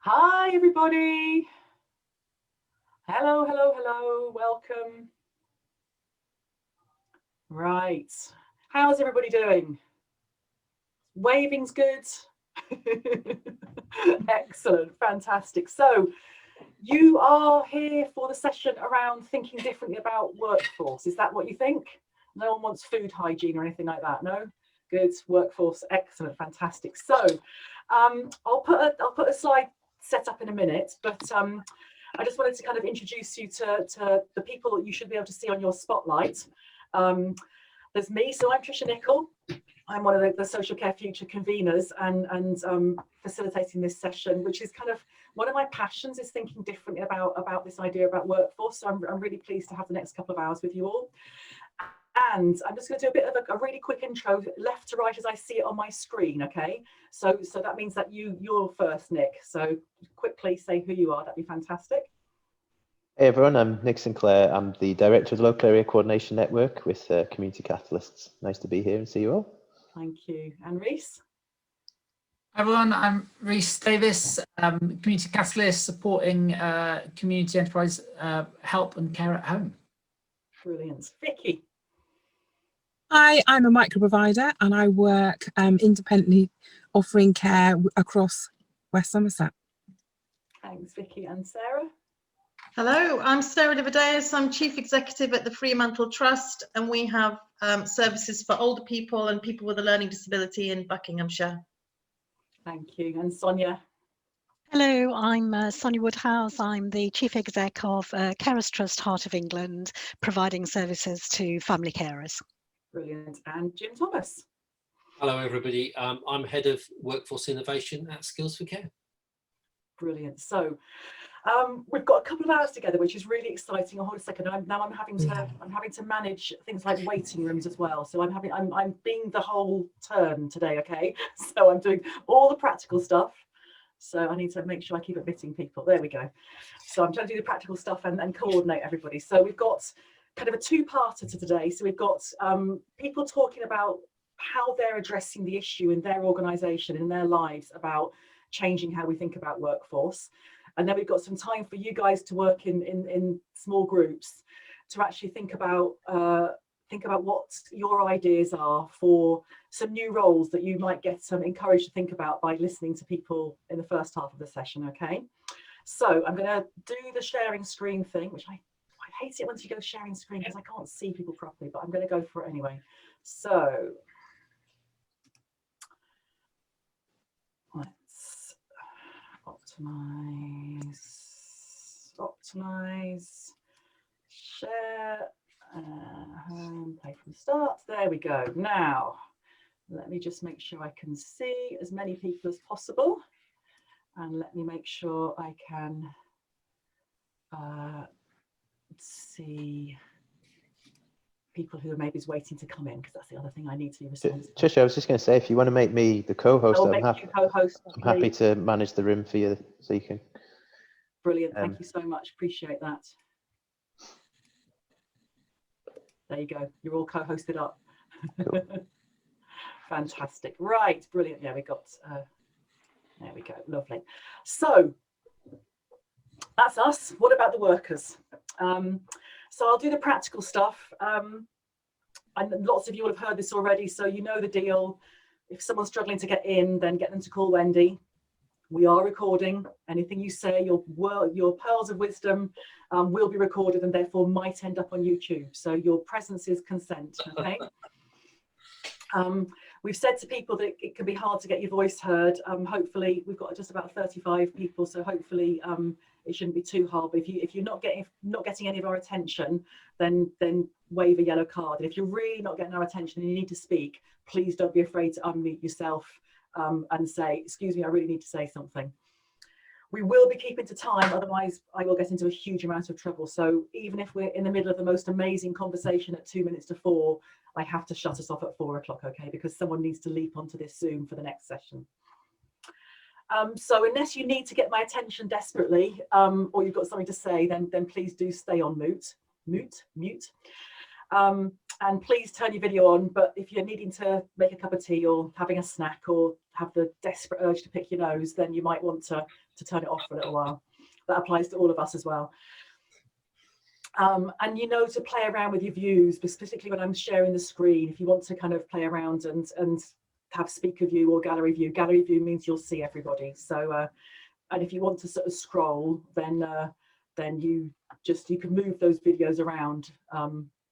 Hi, everybody. Hello, hello, hello. Welcome. Right. How's everybody doing? Waving's good. Excellent. Fantastic. So you are here for the session around thinking differently about workforce. Is that what you think? No one wants food hygiene or anything like that, no? Good. Workforce. Excellent. Fantastic. So I'll put a slide set up in a minute, but I just wanted to kind of introduce you to the people that you should be able to see on your spotlight. There's me, so I'm Tricia Nichol. I'm one of the Social Care Future conveners and facilitating this session, which is kind of one of my passions, is thinking differently about this idea about workforce. So I'm really pleased to have the next couple of hours with you all. And I'm just going to do a bit of a really quick intro, left to right as I see it on my screen, okay? So that means that you're first, Nick. So quickly say who you are, that'd be fantastic. Hey everyone, I'm Nick Sinclair. I'm the Director of the Local Area Coordination Network with Community Catalysts. Nice to be here and see you all. Thank you. And Rhys? Hi everyone, I'm Rhys Davis, Community Catalyst, supporting community enterprise help and care at home. Brilliant. Vicky? Hi, I'm a micro provider and I work independently offering care across West Somerset. Thanks, Vicky. And Sarah? Hello, I'm Sarah Livideus. I'm Chief Executive at the Fremantle Trust, and we have services for older people and people with a learning disability in Buckinghamshire. Thank you. And Sonia? Hello, I'm Sonia Woodhouse. I'm the Chief Exec of Carers Trust Heart of England, providing services to family carers. Brilliant. And Jim Thomas? Hello everybody, I'm Head of Workforce Innovation at Skills for Care. Brilliant. So we've got a couple of hours together, which is really exciting. Hold a second. I'm having to manage things like waiting rooms as well. So I'm being the whole turn today. Okay, so I'm doing all the practical stuff. So I need to make sure I keep admitting people. There we go. So I'm trying to do the practical stuff and coordinate everybody. So we've got kind of a two-parter to today. So we've got people talking about how they're addressing the issue in their organisation, in their lives, about changing how we think about workforce. And then we've got some time for you guys to work in small groups to actually think about what your ideas are for some new roles that you might get encouraged to think about by listening to people in the first half of the session. Okay, so I'm going to do the sharing screen thing, which I hate it once you go sharing screen because I can't see people properly, but I'm going to go for it anyway. So let's optimize, share, play from start. There we go. Now, let me just make sure I can see as many people as possible. And let me make sure I can see people who are maybe waiting to come in, because that's the other thing I need to be responsible. Tricia, I was just going to say, if you want to make me the co-host, I'm happy to manage the room for you, so you can. Brilliant, thank you so much, appreciate that. There you go, you're all co-hosted up. Cool. Fantastic, right, brilliant. Yeah, we got, there we go, lovely. So that's us. What about the workers? So I'll do the practical stuff. And lots of you will have heard this already, so you know the deal. If someone's struggling to get in, then get them to call Wendy. We are recording. Anything you say, your pearls of wisdom will be recorded and therefore might end up on YouTube. So your presence is consent, okay? We've said to people that it can be hard to get your voice heard. Hopefully, we've got just about 35 people, so hopefully it shouldn't be too hard. But if you're not getting any of our attention, then wave a yellow card. And if you're really not getting our attention and you need to speak, please don't be afraid to unmute yourself and say, "Excuse me, I really need to say something." We will be keeping to time, otherwise I will get into a huge amount of trouble. So even if we're in the middle of the most amazing conversation at 2 minutes to 4, I have to shut us off at 4 o'clock, okay? Because someone needs to leap onto this Zoom for the next session. So unless you need to get my attention desperately, or you've got something to say, then please do stay on mute. And please turn your video on, but if you're needing to make a cup of tea or having a snack or have the desperate urge to pick your nose, then you might want to turn it off for a little while. That applies to all of us as well. And you know, to play around with your views, particularly when I'm sharing the screen, if you want to kind of play around and have speaker view or gallery view means you'll see everybody. So and if you want to sort of scroll, then you can move those videos around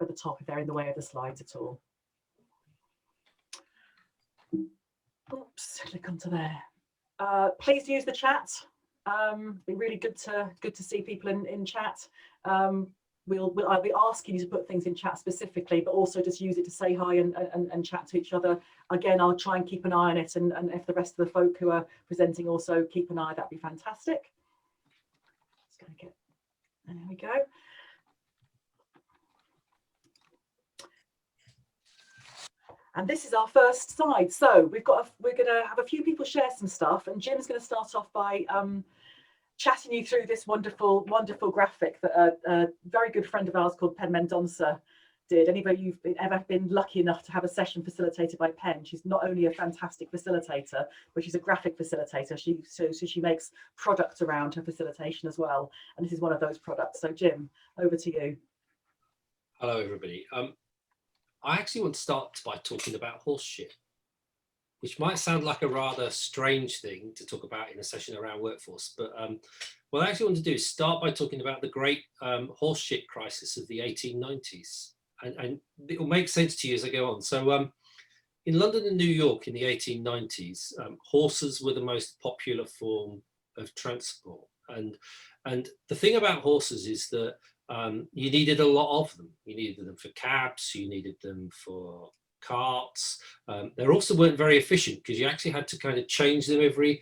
at the top if they're in the way of the slides at all. Oops, click onto there. Please use the chat. Be really good to see people in chat. I'll be asking you to put things in chat specifically, but also just use it to say hi and chat to each other. Again, I'll try and keep an eye on it, and if the rest of the folk who are presenting also keep an eye, that'd be fantastic. Just gonna get, and there we go. And this is our first slide. So we're gonna have a few people share some stuff, and Jim's gonna start off by chatting you through this wonderful graphic that a very good friend of ours called Pen Mendonça did. Anybody you've ever been lucky enough to have a session facilitated by Pen, she's not only a fantastic facilitator, but she's a graphic facilitator. So she makes products around her facilitation as well. And this is one of those products. So Jim, over to you. Hello, everybody. I actually want to start by talking about horse shit, which might sound like a rather strange thing to talk about in a session around workforce. But what I actually want to do is start by talking about the great horse shit crisis of the 1890s. And it will make sense to you as I go on. So in London and New York in the 1890s, horses were the most popular form of transport. And the thing about horses is that you needed a lot of them. You needed them for cabs, you needed them for carts. They also weren't very efficient because you actually had to kind of change them every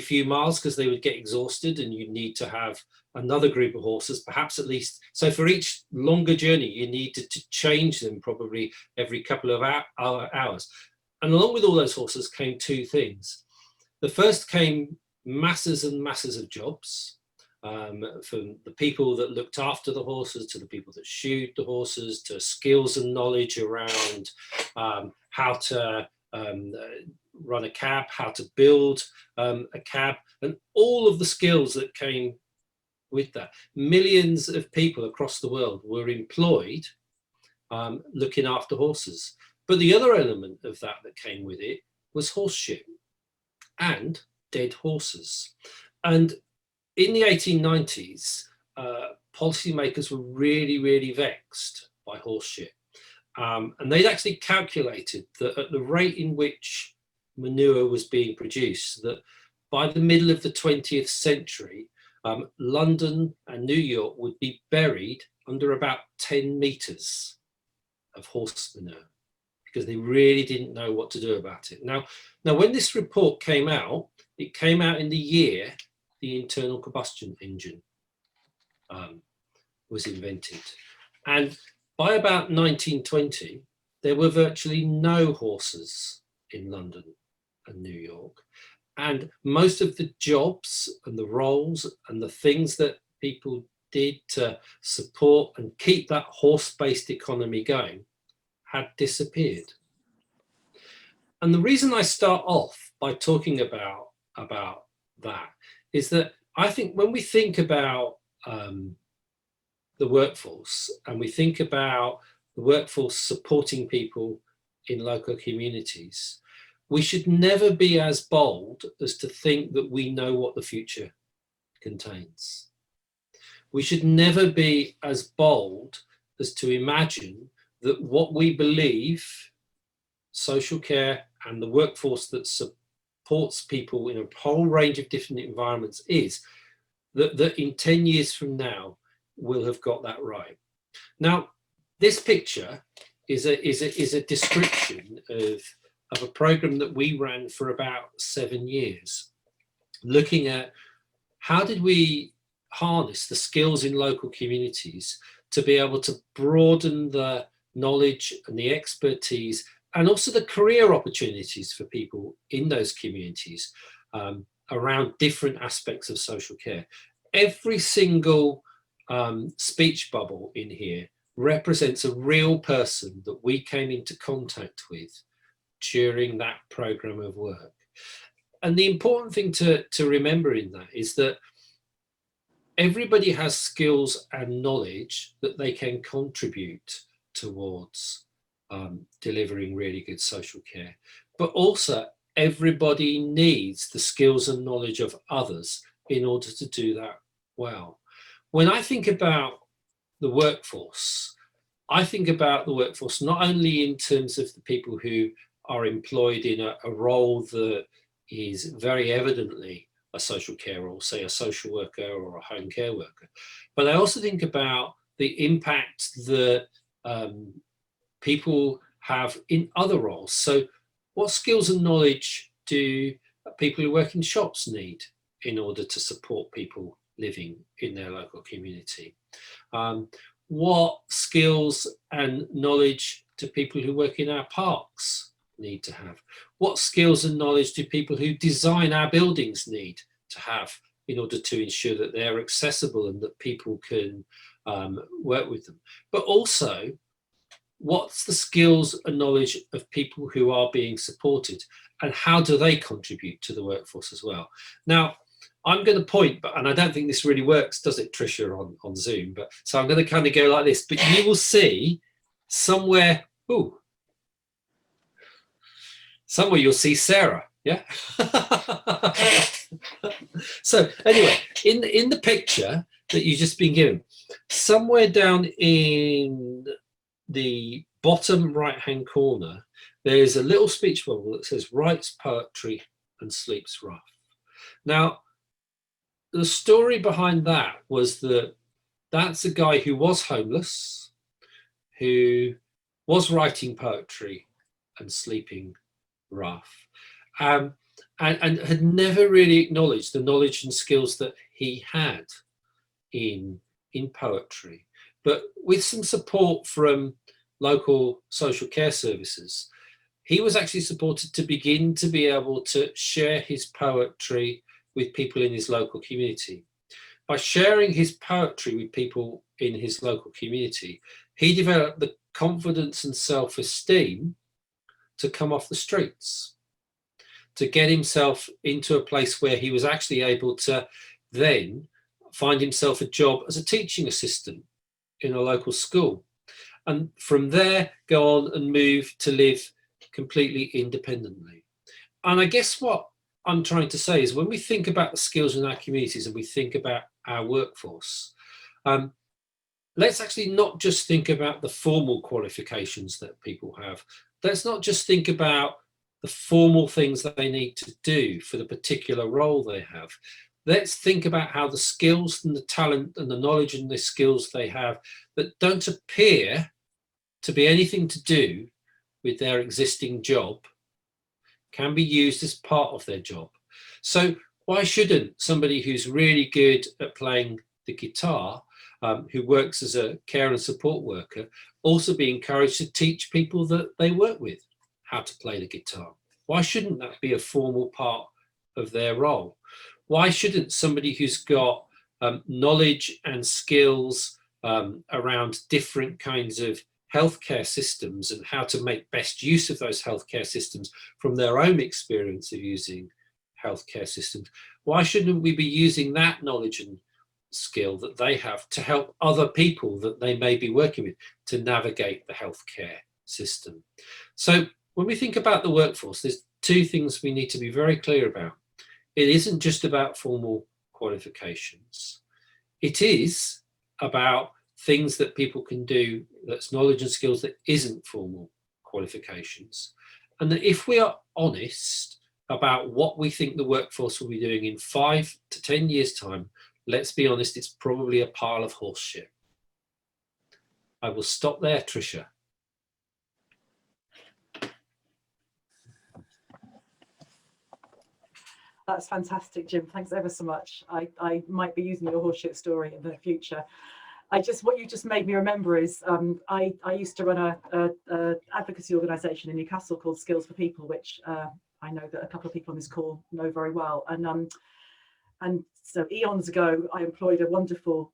few miles because they would get exhausted, and you'd need to have another group of horses, perhaps at least. So for each longer journey, you needed to change them probably every couple of hours. And along with all those horses came two things. The first came masses and masses of jobs. From the people that looked after the horses to the people that shoed the horses, to skills and knowledge around how to run a cab, how to build a cab, and all of the skills that came with that. Millions of people across the world were employed looking after horses. But the other element of that came with it was horse shit and dead horses. And in the 1890s, policymakers were really, really vexed by horse shit. And they'd actually calculated that at the rate in which manure was being produced, that by the middle of the 20th century, London and New York would be buried under about 10 meters of horse manure because they really didn't know what to do about it. Now when this report came out, it came out in the year the internal combustion engine was invented. And by about 1920, there were virtually no horses in London and New York. And most of the jobs and the roles and the things that people did to support and keep that horse-based economy going had disappeared. And the reason I start off by talking about that is that I think when we think about the workforce and we think about the workforce supporting people in local communities, we should never be as bold as to think that we know what the future contains. We should never be as bold as to imagine that what we believe social care and the workforce that supports people in a whole range of different environments is, that in 10 years from now, we'll have got that right. Now, this picture is a description of a program that we ran for about 7 years, looking at how did we harness the skills in local communities to be able to broaden the knowledge and the expertise and also the career opportunities for people in those communities around different aspects of social care. Every single speech bubble in here represents a real person that we came into contact with during that program of work. And the important thing to remember in that is that everybody has skills and knowledge that they can contribute towards delivering really good social care. But also everybody needs the skills and knowledge of others in order to do that well. When I think about the workforce, I think about the workforce not only in terms of the people who are employed in a role that is very evidently a social care role, say a social worker or a home care worker, but I also think about the impact that people have in other roles. So what skills and knowledge do people who work in shops need in order to support people living in their local community? What skills and knowledge do people who work in our parks need to have? What skills and knowledge do people who design our buildings need to have in order to ensure that they're accessible and that people can work with them? But also, what's the skills and knowledge of people who are being supported, and how do they contribute to the workforce as well? Now, I'm going to point, and I don't think this really works, does it, Tricia, on Zoom? But so I'm going to kind of go like this, but you will see somewhere, somewhere you'll see Sarah, yeah? So anyway, in the picture that you've just been given, somewhere down in the bottom right-hand corner, there's a little speech bubble that says writes poetry and sleeps rough. Now, the story behind that was that that's a guy who was homeless, who was writing poetry and sleeping rough, and had never really acknowledged the knowledge and skills that he had in poetry. But with some support from local social care services, he was actually supported to begin to be able to share his poetry with people in his local community. By sharing his poetry with people in his local community, he developed the confidence and self-esteem to come off the streets, to get himself into a place where he was actually able to then find himself a job as a teaching assistant in a local school. And from there, go on and move to live completely independently. And I guess what I'm trying to say is when we think about the skills in our communities and we think about our workforce, let's actually not just think about the formal qualifications that people have. Let's not just think about the formal things that they need to do for the particular role they have. Let's think about how the skills and the talent and the knowledge and the skills they have that don't appear to be anything to do with their existing job can be used as part of their job. So why shouldn't somebody who's really good at playing the guitar, who works as a care and support worker, also be encouraged to teach people that they work with how to play the guitar? Why shouldn't that be a formal part of their role? Why shouldn't somebody who's got knowledge and skills around different kinds of healthcare systems and how to make best use of those healthcare systems from their own experience of using healthcare systems, why shouldn't we be using that knowledge and skill that they have to help other people that they may be working with to navigate the healthcare system? So when we think about the workforce, there's two things we need to be very clear about. It isn't just about formal qualifications. It is about things that people can do that's knowledge and skills that isn't formal qualifications. And that if we are honest about what we think the workforce will be doing in 5 to 10 years' time, let's be honest, it's probably a pile of horse shit. I will stop there, Tricia. That's fantastic, Jim. Thanks ever so much. I might be using your horseshit story in the future. What you just made me remember is I used to run a advocacy organisation in Newcastle called Skills for People, which I know that a couple of people on this call know very well. And so eons ago, I employed a wonderful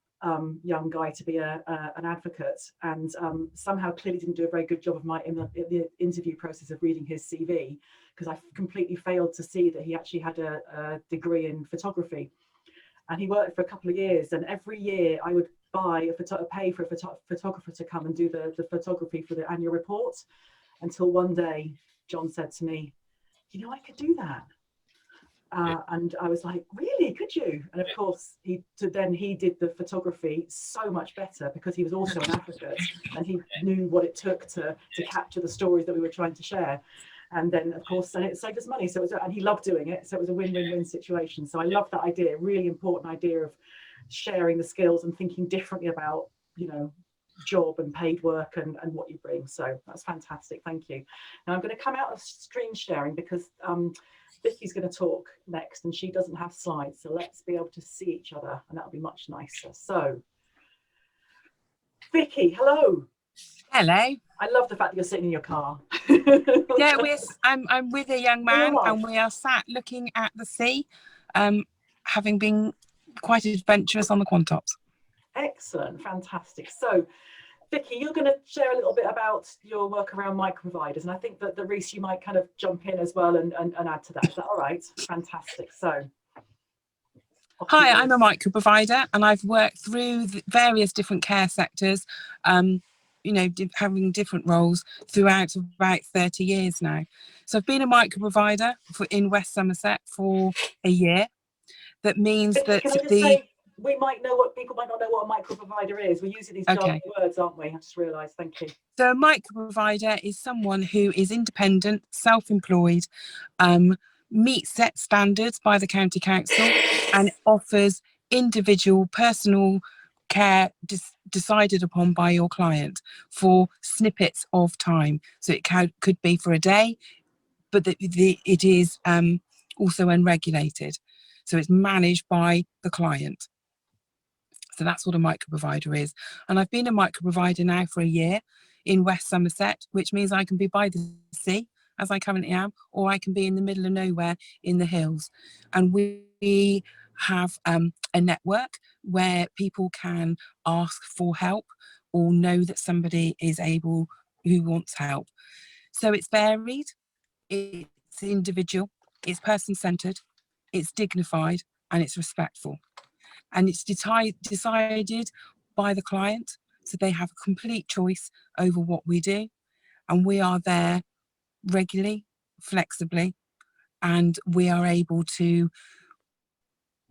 young guy to be an advocate, and somehow clearly didn't do a very good job of in the interview process of reading his CV, because I completely failed to see that he actually had a degree in photography. And he worked for a couple of years, and every year I would pay for a photographer to come and do the photography for the annual report, until one day John said to me, you know, I could do that. And I was like, really, could you? And of course he did the photography so much better, because he was also an advocate and he knew what it took to capture the stories that we were trying to share. And then of course, and it saved us money, so and he loved doing it, so it was a win-win-win situation. So I love that idea, really important idea of sharing the skills and thinking differently about, you know, job and paid work and what you bring. So that's fantastic, thank you. Now I'm going to come out of screen sharing, because Vicky's going to talk next and she doesn't have slides, so let's be able to see each other, and that'll be much nicer. So Vicky, hello. Hello. I love the fact that you're sitting in your car. Yeah, I'm with a young man, and we are sat looking at the sea, having been quite adventurous on the Quantops. Excellent, fantastic. So Vicky, you're going to share a little bit about your work around microproviders, and I think that Reese, you might kind of jump in as well and add to that. Is that all right? Fantastic. So hi, I'm a microprovider, and I've worked through various different care sectors, you know, having different roles throughout about 30 years now. So I've been a microprovider in West Somerset for a year. That means Vicky, that can I just say, we might know what people might not know what a microprovider is. We're using these jargon words, aren't we? I just realised. Thank you. So a microprovider is someone who is independent, self-employed, meets set standards by the county council, and offers individual personal care decided upon by your client for snippets of time. So it could be for a day, but it is also unregulated. So it's managed by the client. So that's what a microprovider is. And I've been a microprovider now for a year in West Somerset, which means I can be by the sea, as I currently am, or I can be in the middle of nowhere in the hills. And we have a network where people can ask for help or know that somebody is able who wants help. So it's varied, it's individual, it's person-centred, it's dignified, and it's respectful. And it's decided by the client, so they have a complete choice over what we do. And we are there regularly, flexibly, and we are able to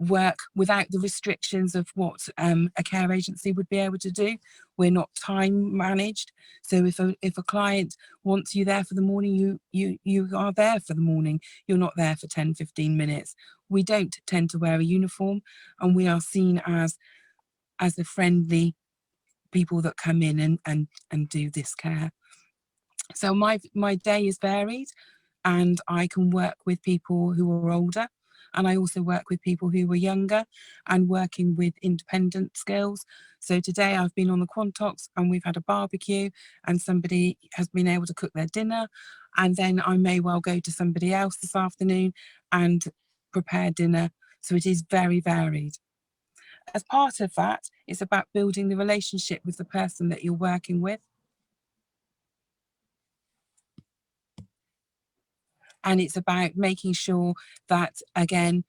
work without the restrictions of what a care agency would be able to do. We're not time managed, so if a client wants you there for the morning, you are there for the morning. You're not there for 10-15 minutes. We don't tend to wear a uniform, and we are seen as the friendly people that come in and do this care. So my day is varied, and I can work with people who are older, and I also work with people who were younger and working with independent skills. So today I've been on the Quantops and we've had a barbecue and somebody has been able to cook their dinner, and then I may well go to somebody else this afternoon and prepare dinner. So it is very varied. As part of that, it's about building the relationship with the person that you're working with. And it's about making sure that, again,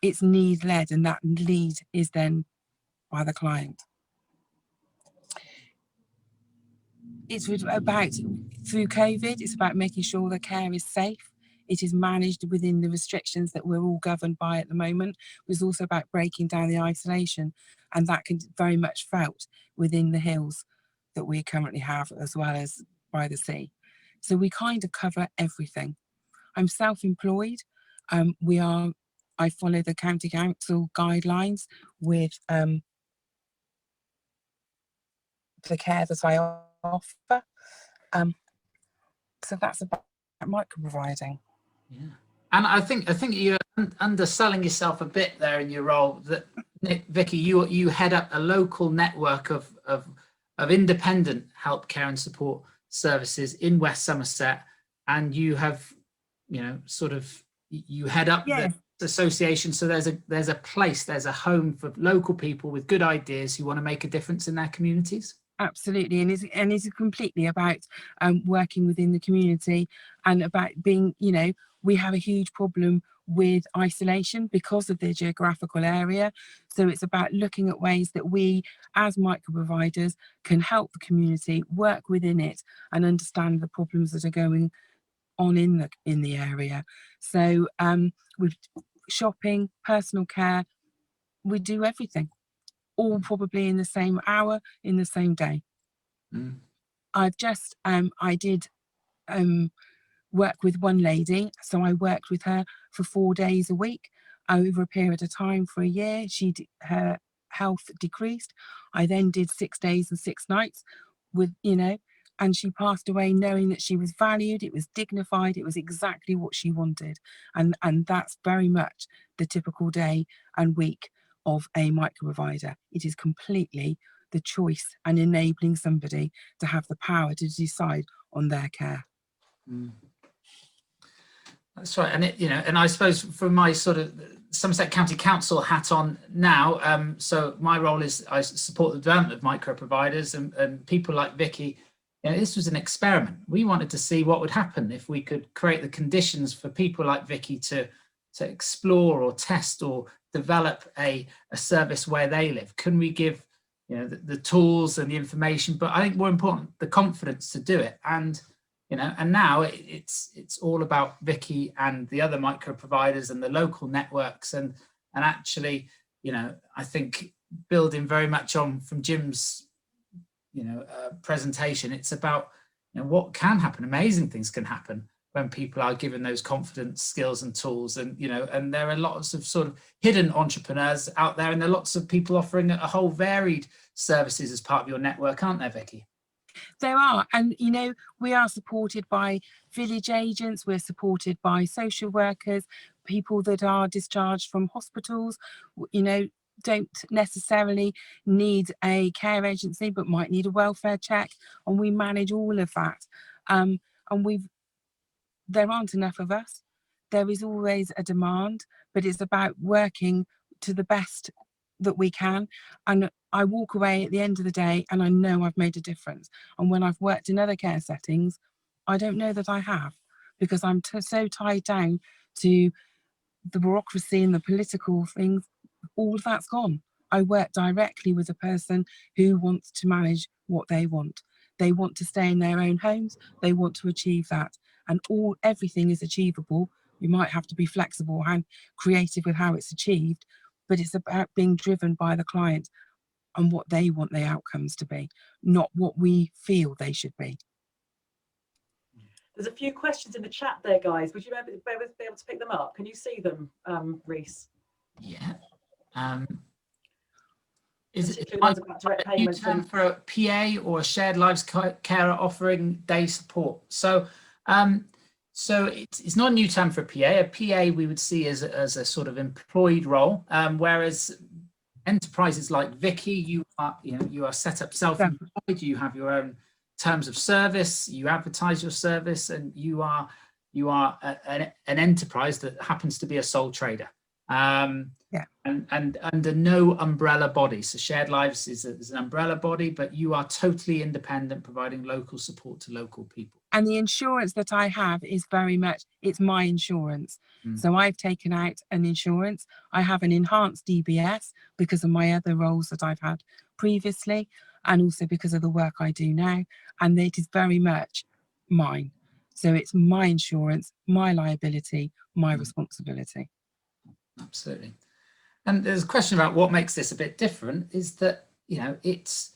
it's need-led, and that lead is then by the client. It's about, through COVID, it's about making sure the care is safe. It is managed within the restrictions that we're all governed by at the moment. It's also about breaking down the isolation, and that can very much felt within the hills that we currently have, as well as by the sea. So we kind of cover everything. I'm self-employed. I follow the county council guidelines with the care that I offer. So that's about microproviding. Yeah, and I think you're underselling yourself a bit there in your role. That Vicky, you head up a local network of independent help, care, and support services in West Somerset, and you have, you know, sort of you head up association, so there's a place, there's a home for local people with good ideas who want to make a difference in their communities. Absolutely, and it's completely about working within the community, and about being, you know, we have a huge problem with isolation because of the geographical area. So it's about looking at ways that we as micro providers can help the community work within it and understand the problems that are going on in the area. So with shopping, personal care, we do everything, all probably in the same hour, in the same day. I've just I did work with one lady, so I worked with her for 4 days a week over a period of time for a year. Her health decreased. I then did 6 days and 6 nights with, you know, and she passed away knowing that she was valued, it was dignified, it was exactly what she wanted. And that's very much the typical day and week of a micro provider. It is completely the choice and enabling somebody to have the power to decide on their care. That's right. And you know, and I suppose from my sort of Somerset County Council hat on now, so my role is I support the development of micro providers, and people like Vicky. You know, this was an experiment. We wanted to see what would happen if we could create the conditions for people like Vicky to explore or test or develop a service where they live. Can we give, you know, the tools and the information, but I think more important, the confidence to do it. And you know, and now it's all about Vicky and the other micro providers and the local networks, and actually, you know, I think building very much on from Jim's, you know, presentation, it's about, you know, what can happen. Amazing things can happen when people are given those confidence, skills and tools. And, you know, and there are lots of sort of hidden entrepreneurs out there, and there are lots of people offering a whole varied services as part of your network, aren't there, Vicky? There are, and you know, we are supported by village agents, we're supported by social workers, people that are discharged from hospitals, you know, don't necessarily need a care agency but might need a welfare check, and we manage all of that. And there aren't enough of us. There is always a demand, but it's about working to the best that we can. And I walk away at the end of the day and I know I've made a difference. And when I've worked in other care settings, I don't know that I have, because I'm so tied down to the bureaucracy and the political things. All of that's gone. I work directly with a person who wants to manage what they want. They want to stay in their own homes. They want to achieve that. And everything is achievable. You might have to be flexible and creative with how it's achieved, but it's about being driven by the client and what they want their outcomes to be, not what we feel they should be. There's a few questions in the chat there, guys. Would you be able to pick them up? Can you see them, Reese? Yeah. Is it about direct a new payments term and for a PA or a shared lives carer offering day support? So so it's not a new term for a PA. A PA we would see as a sort of employed role, whereas enterprises like Vicky, you are set up self-employed. You have your own terms of service. You advertise your service, and you are an enterprise that happens to be a sole trader. And under no umbrella body. So Shared Lives is an umbrella body, but you are totally independent, providing local support to local people. And the insurance that I have is very much, it's my insurance. So I've taken out an insurance. I have an enhanced DBS because of my other roles that I've had previously, and also because of the work I do now. And it is very much mine. So it's my insurance, my liability, my responsibility. Absolutely. And there's a question about what makes this a bit different, is that, you know, it's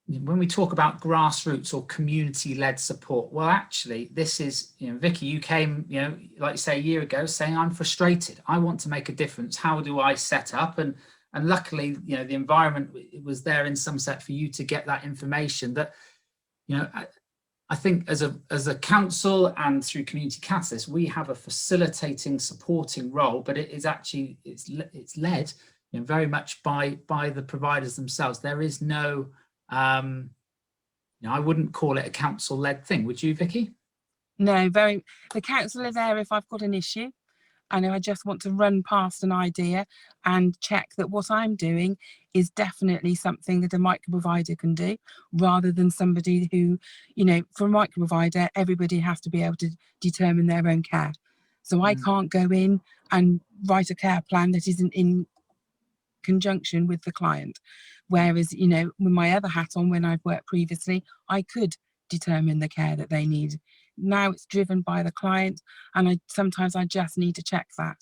when we talk about grassroots or community-led support, well, actually, this is, you know, Vicky, you came, you know, like you say, a year ago saying, I'm frustrated. I want to make a difference. How do I set up? And luckily, you know, the environment was there in Somerset for you to get that information. That, you know, I think as a council and through Community Catalyst, we have a facilitating, supporting role, but it is actually, it's led, you know, very much by the providers themselves. There is no, you know, I wouldn't call it a council-led thing. Would you, Vicky? No, the council are there if I've got an issue. and I just want to run past an idea and check that what I'm doing is definitely something that a micro provider can do, rather than somebody who, you know, for a micro provider, everybody has to be able to determine their own care. So I can't go in and write a care plan that isn't in conjunction with the client. Whereas, you know, with my other hat on, when I've worked previously, I could determine the care that they need. Now it's driven by the client, and sometimes I just need to check that.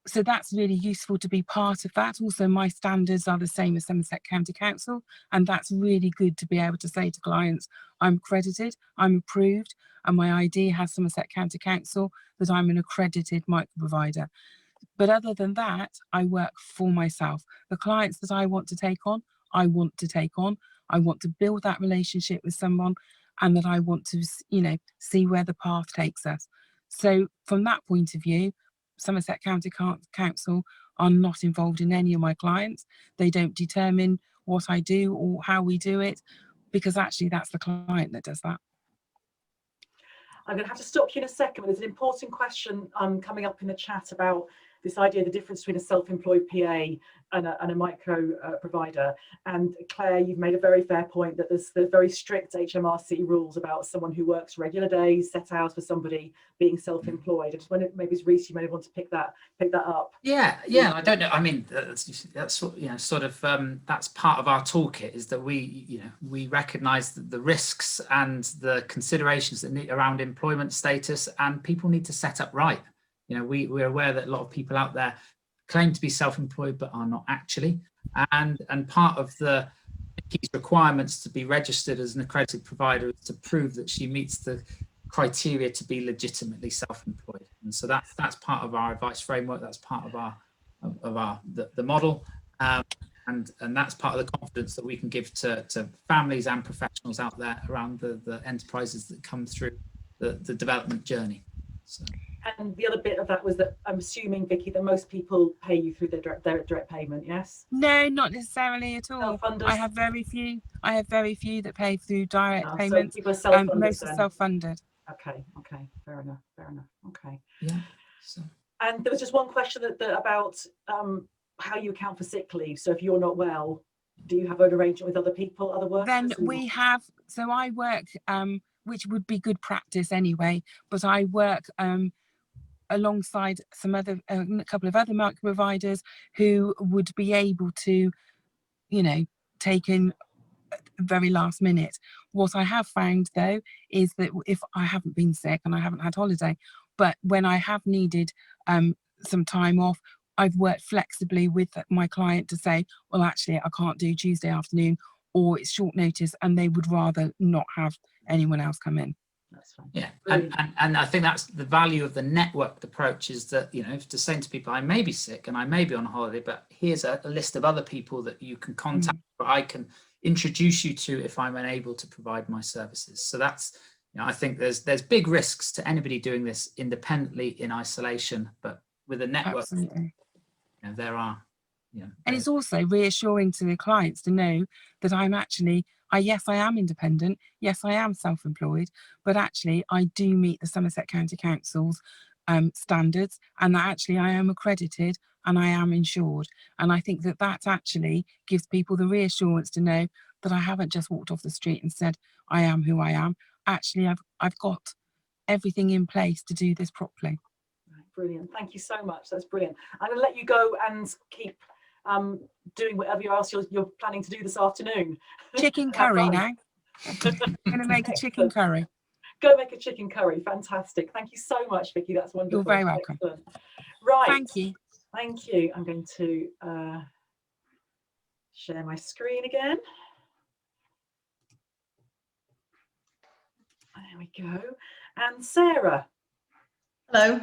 So that's really useful to be part of that. Also, my standards are the same as Somerset County Council, and that's really good to be able to say to clients, I'm accredited, I'm approved, and my ID has Somerset County Council, that I'm an accredited micro provider. But other than that, I work for myself. The clients that I want to take on, I want to take on. I want to build that relationship with someone, and that I want to, you know, see where the path takes us. So from that point of view, Somerset County Council are not involved in any of my clients. They don't determine what I do or how we do it, because actually that's the client that does that. I'm going to have to stop you in a second, but there's an important question coming up in the chat about this idea, the difference between a self-employed PA and a micro provider. And Claire, you've made a very fair point that there's very strict HMRC rules about someone who works regular days, set hours for somebody being self-employed. I just wondered, maybe it's Reece, you may want to pick that up. Yeah, I don't know. I mean, that's you know, sort of that's part of our toolkit, is that we recognise the risks and the considerations that need around employment status, and people need to set up right. You know, we're aware that a lot of people out there claim to be self-employed but are not actually, and part of the requirements to be registered as an accredited provider is to prove that she meets the criteria to be legitimately self-employed. And so that's part of our advice framework. That's part of the model, and that's part of the confidence that we can give to families and professionals out there around the enterprises that come through the development journey. So. And the other bit of that was that I'm assuming, Vicky, that most people pay you through their direct payment, yes? No, not necessarily at all. I have very few that pay through direct payments. So people are self-funded. Most are self-funded. Okay, fair enough. Okay. Yeah. So. And there was just one question that about how you account for sick leave. So if you're not well, do you have an arrangement with other people, other workers? Then we have. So I work, which would be good practice anyway. But I work alongside a couple of other micro providers who would be able to, you know, take in very last minute. What I have found though is that if I haven't been sick and I haven't had holiday, but when I have needed some time off, I've worked flexibly with my client to say, well, actually I can't do Tuesday afternoon, or it's short notice and they would rather not have anyone else come in. That's fine. Yeah, and I think that's the value of the networked approach, is that, you know, to say to people, I may be sick and I may be on holiday, but here's a list of other people that you can contact, or I can introduce you to if I'm unable to provide my services. So that's, you know, I think there's big risks to anybody doing this independently in isolation, but with a network, absolutely, you know, there are, you know, and it's also reassuring to the clients to know that I'm actually, yes, I am independent, yes, I am self-employed, but actually I do meet the Somerset County Council's standards, and that actually I am accredited and I am insured. And I think that actually gives people the reassurance to know that I haven't just walked off the street and said, I am who I am. Actually, I've got everything in place to do this properly. Brilliant. Thank you so much. That's brilliant. I'm going to let you go and keep doing whatever else you're planning to do this afternoon. Chicken curry now. I'm going to make a chicken curry. Go make a chicken curry. Fantastic. Thank you so much, Vicky. That's wonderful. You're very welcome. Excellent. Right. Thank you. Thank you. I'm going to share my screen again. There we go. And Sarah. Hello.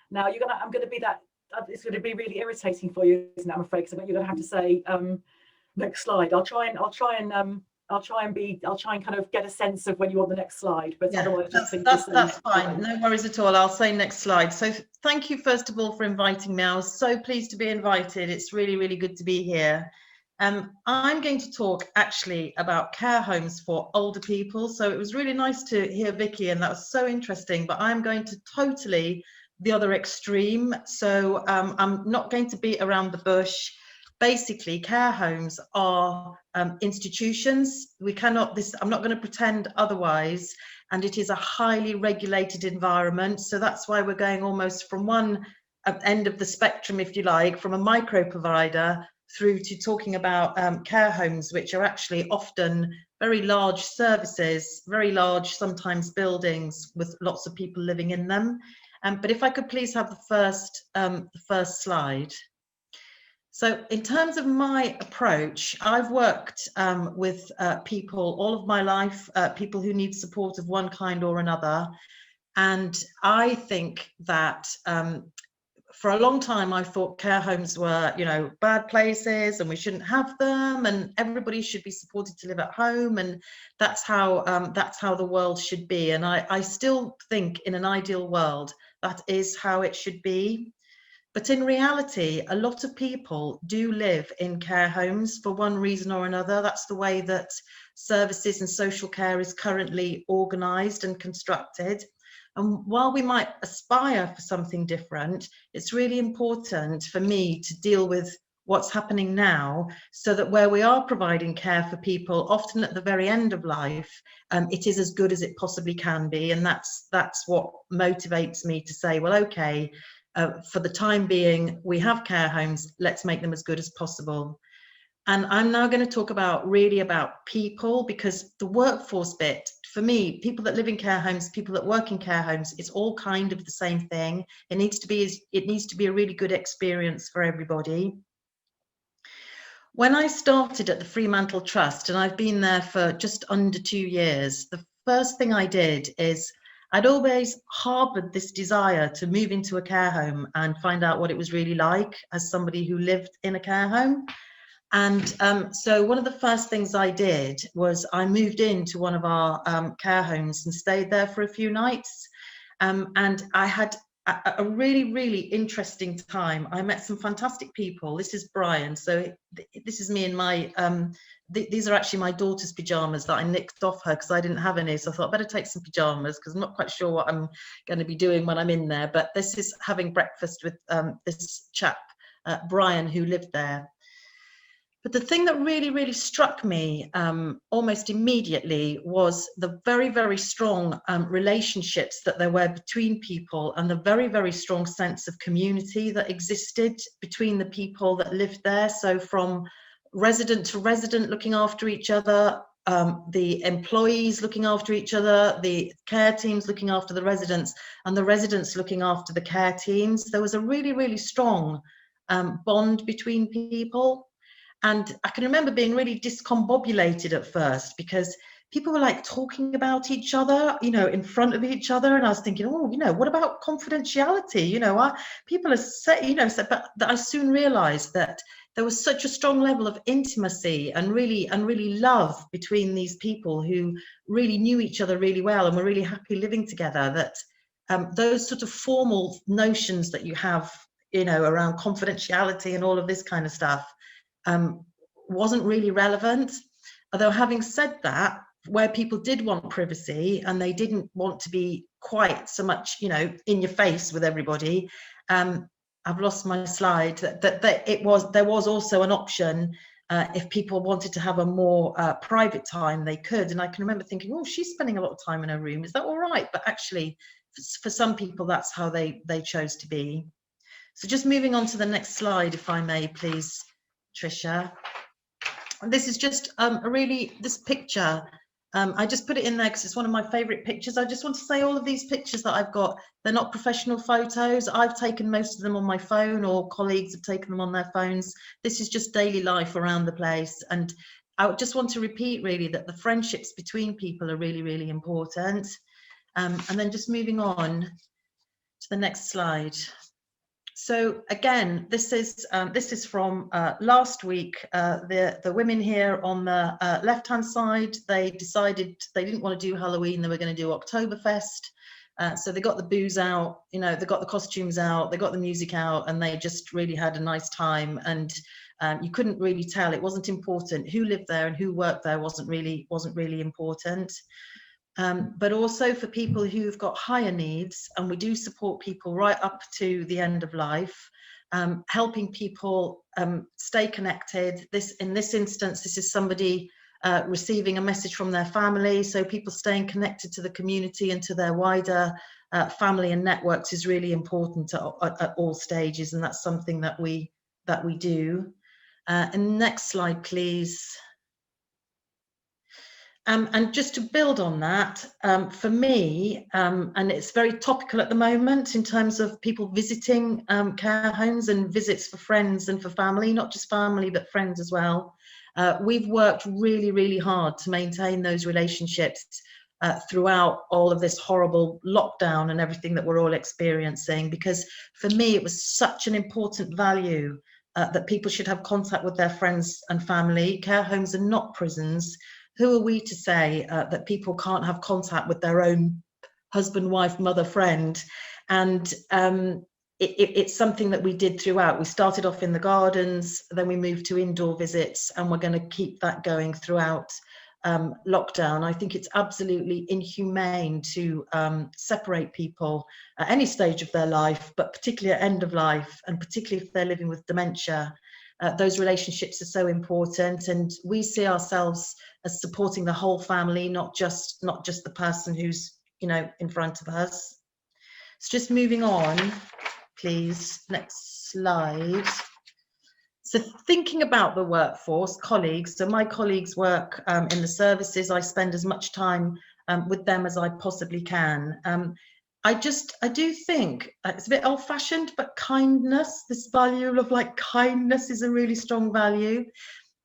Now I'm going to be that. It's going to be really irritating for you, isn't it? I'm afraid, because you're going to have to say next slide. I'll try and kind of get a sense of when you want the next slide, but yeah, otherwise that's fine. No worries at all. I'll say next slide. So thank you first of all for inviting me. I was so pleased to be invited. It's really, really good to be here. I'm going to talk actually about care homes for older people. So it was really nice to hear Vicky, and that was so interesting, but I'm going to totally the other extreme. So I'm not going to beat around the bush. Basically, care homes are institutions. I'm not going to pretend otherwise. And it is a highly regulated environment. So that's why we're going almost from one end of the spectrum, if you like, from a micro provider through to talking about care homes, which are actually often very large services, very large, sometimes buildings with lots of people living in them. But if I could please have the first slide. So in terms of my approach, I've worked with people all of my life, people who need support of one kind or another. And I think that for a long time, I thought care homes were, you know, bad places and we shouldn't have them and everybody should be supported to live at home. And that's how the world should be. And I still think in an ideal world, that is how it should be. But in reality, a lot of people do live in care homes for one reason or another. That's the way that services and social care is currently organised and constructed. And while we might aspire for something different, it's really important for me to deal with what's happening now so that where we are providing care for people, often at the very end of life, it is as good as it possibly can be. And that's what motivates me to say, well, okay, for the time being, we have care homes, let's make them as good as possible. And I'm now going to talk really about people, because the workforce bit, for me, people that live in care homes, people that work in care homes, it's all kind of the same thing. It needs to be a really good experience for everybody. When I started at the Fremantle Trust, and I've been there for just under 2 years, the first thing I did is I'd always harbored this desire to move into a care home and find out what it was really like as somebody who lived in a care home. And so one of the first things I did was I moved into one of our care homes and stayed there for a few nights. And I had a really, really interesting time. I met some fantastic people. This is Brian. So this is me in my, these are actually my daughter's pajamas that I nicked off her because I didn't have any. So I thought I'd better take some pajamas because I'm not quite sure what I'm going to be doing when I'm in there. But this is having breakfast with this chap, Brian, who lived there. But the thing that really, really struck me almost immediately was the very, very strong relationships that there were between people and the very, very strong sense of community that existed between the people that lived there. So from resident to resident looking after each other, the employees looking after each other, the care teams looking after the residents, and the residents looking after the care teams. There was a really, really strong bond between people. And I can remember being really discombobulated at first because people were like talking about each other, you know, in front of each other. And I was thinking, oh, you know, what about confidentiality? You know, people are saying, you know, but I soon realized that there was such a strong level of intimacy and really love between these people who really knew each other really well and were really happy living together, that those sort of formal notions that you have, you know, around confidentiality and all of this kind of stuff, wasn't really relevant. Although having said that, where people did want privacy and they didn't want to be quite so much, you know, in your face with everybody, I've lost my slide, that there was also an option if people wanted to have a more private time, they could. And I can remember thinking, oh, she's spending a lot of time in her room, is that all right? But actually, for some people, that's how they chose to be. So just moving on to the next slide, if I may, please, Tricia. This is just this picture. I just put it in there because it's one of my favorite pictures. I just want to say all of these pictures that I've got, they're not professional photos. I've taken most of them on my phone, or colleagues have taken them on their phones. This is just daily life around the place. And I just want to repeat really that the friendships between people are really, really important. And then just moving on to the next slide. So again, this is from last week. The women here on the left-hand side, they decided they didn't want to do Halloween, they were going to do Oktoberfest. So they got the booze out, you know, they got the costumes out, they got the music out, and they just really had a nice time. And you couldn't really tell, it wasn't important who lived there and who worked there, wasn't really important. but also for people who've got higher needs, and we do support people right up to the end of life, helping people stay connected. In this instance, this is somebody receiving a message from their family, so people staying connected to the community and to their wider family and networks is really important at all stages, and that's something that we do. And next slide, please. And just to build on that, for me, and it's very topical at the moment in terms of people visiting care homes and visits for friends and for family, not just family, but friends as well. We've worked really, really hard to maintain those relationships throughout all of this horrible lockdown and everything that we're all experiencing, because for me, it was such an important value that people should have contact with their friends and family. Care homes are not prisons. Who are we to say that people can't have contact with their own husband, wife, mother, friend? And it's something that we did throughout. We started off in the gardens, then we moved to indoor visits, and we're going to keep that going throughout lockdown. I think it's absolutely inhumane to separate people at any stage of their life, but particularly at end of life, and particularly if they're living with dementia. Those relationships are so important, and we see ourselves as supporting the whole family, not just the person who's, you know, in front of us. So just moving on, please, next slide. So thinking about the workforce, colleagues, so my colleagues work in the services. I spend as much time with them as I possibly can. I do think it's a bit old-fashioned, but kindness, this value of like kindness is a really strong value.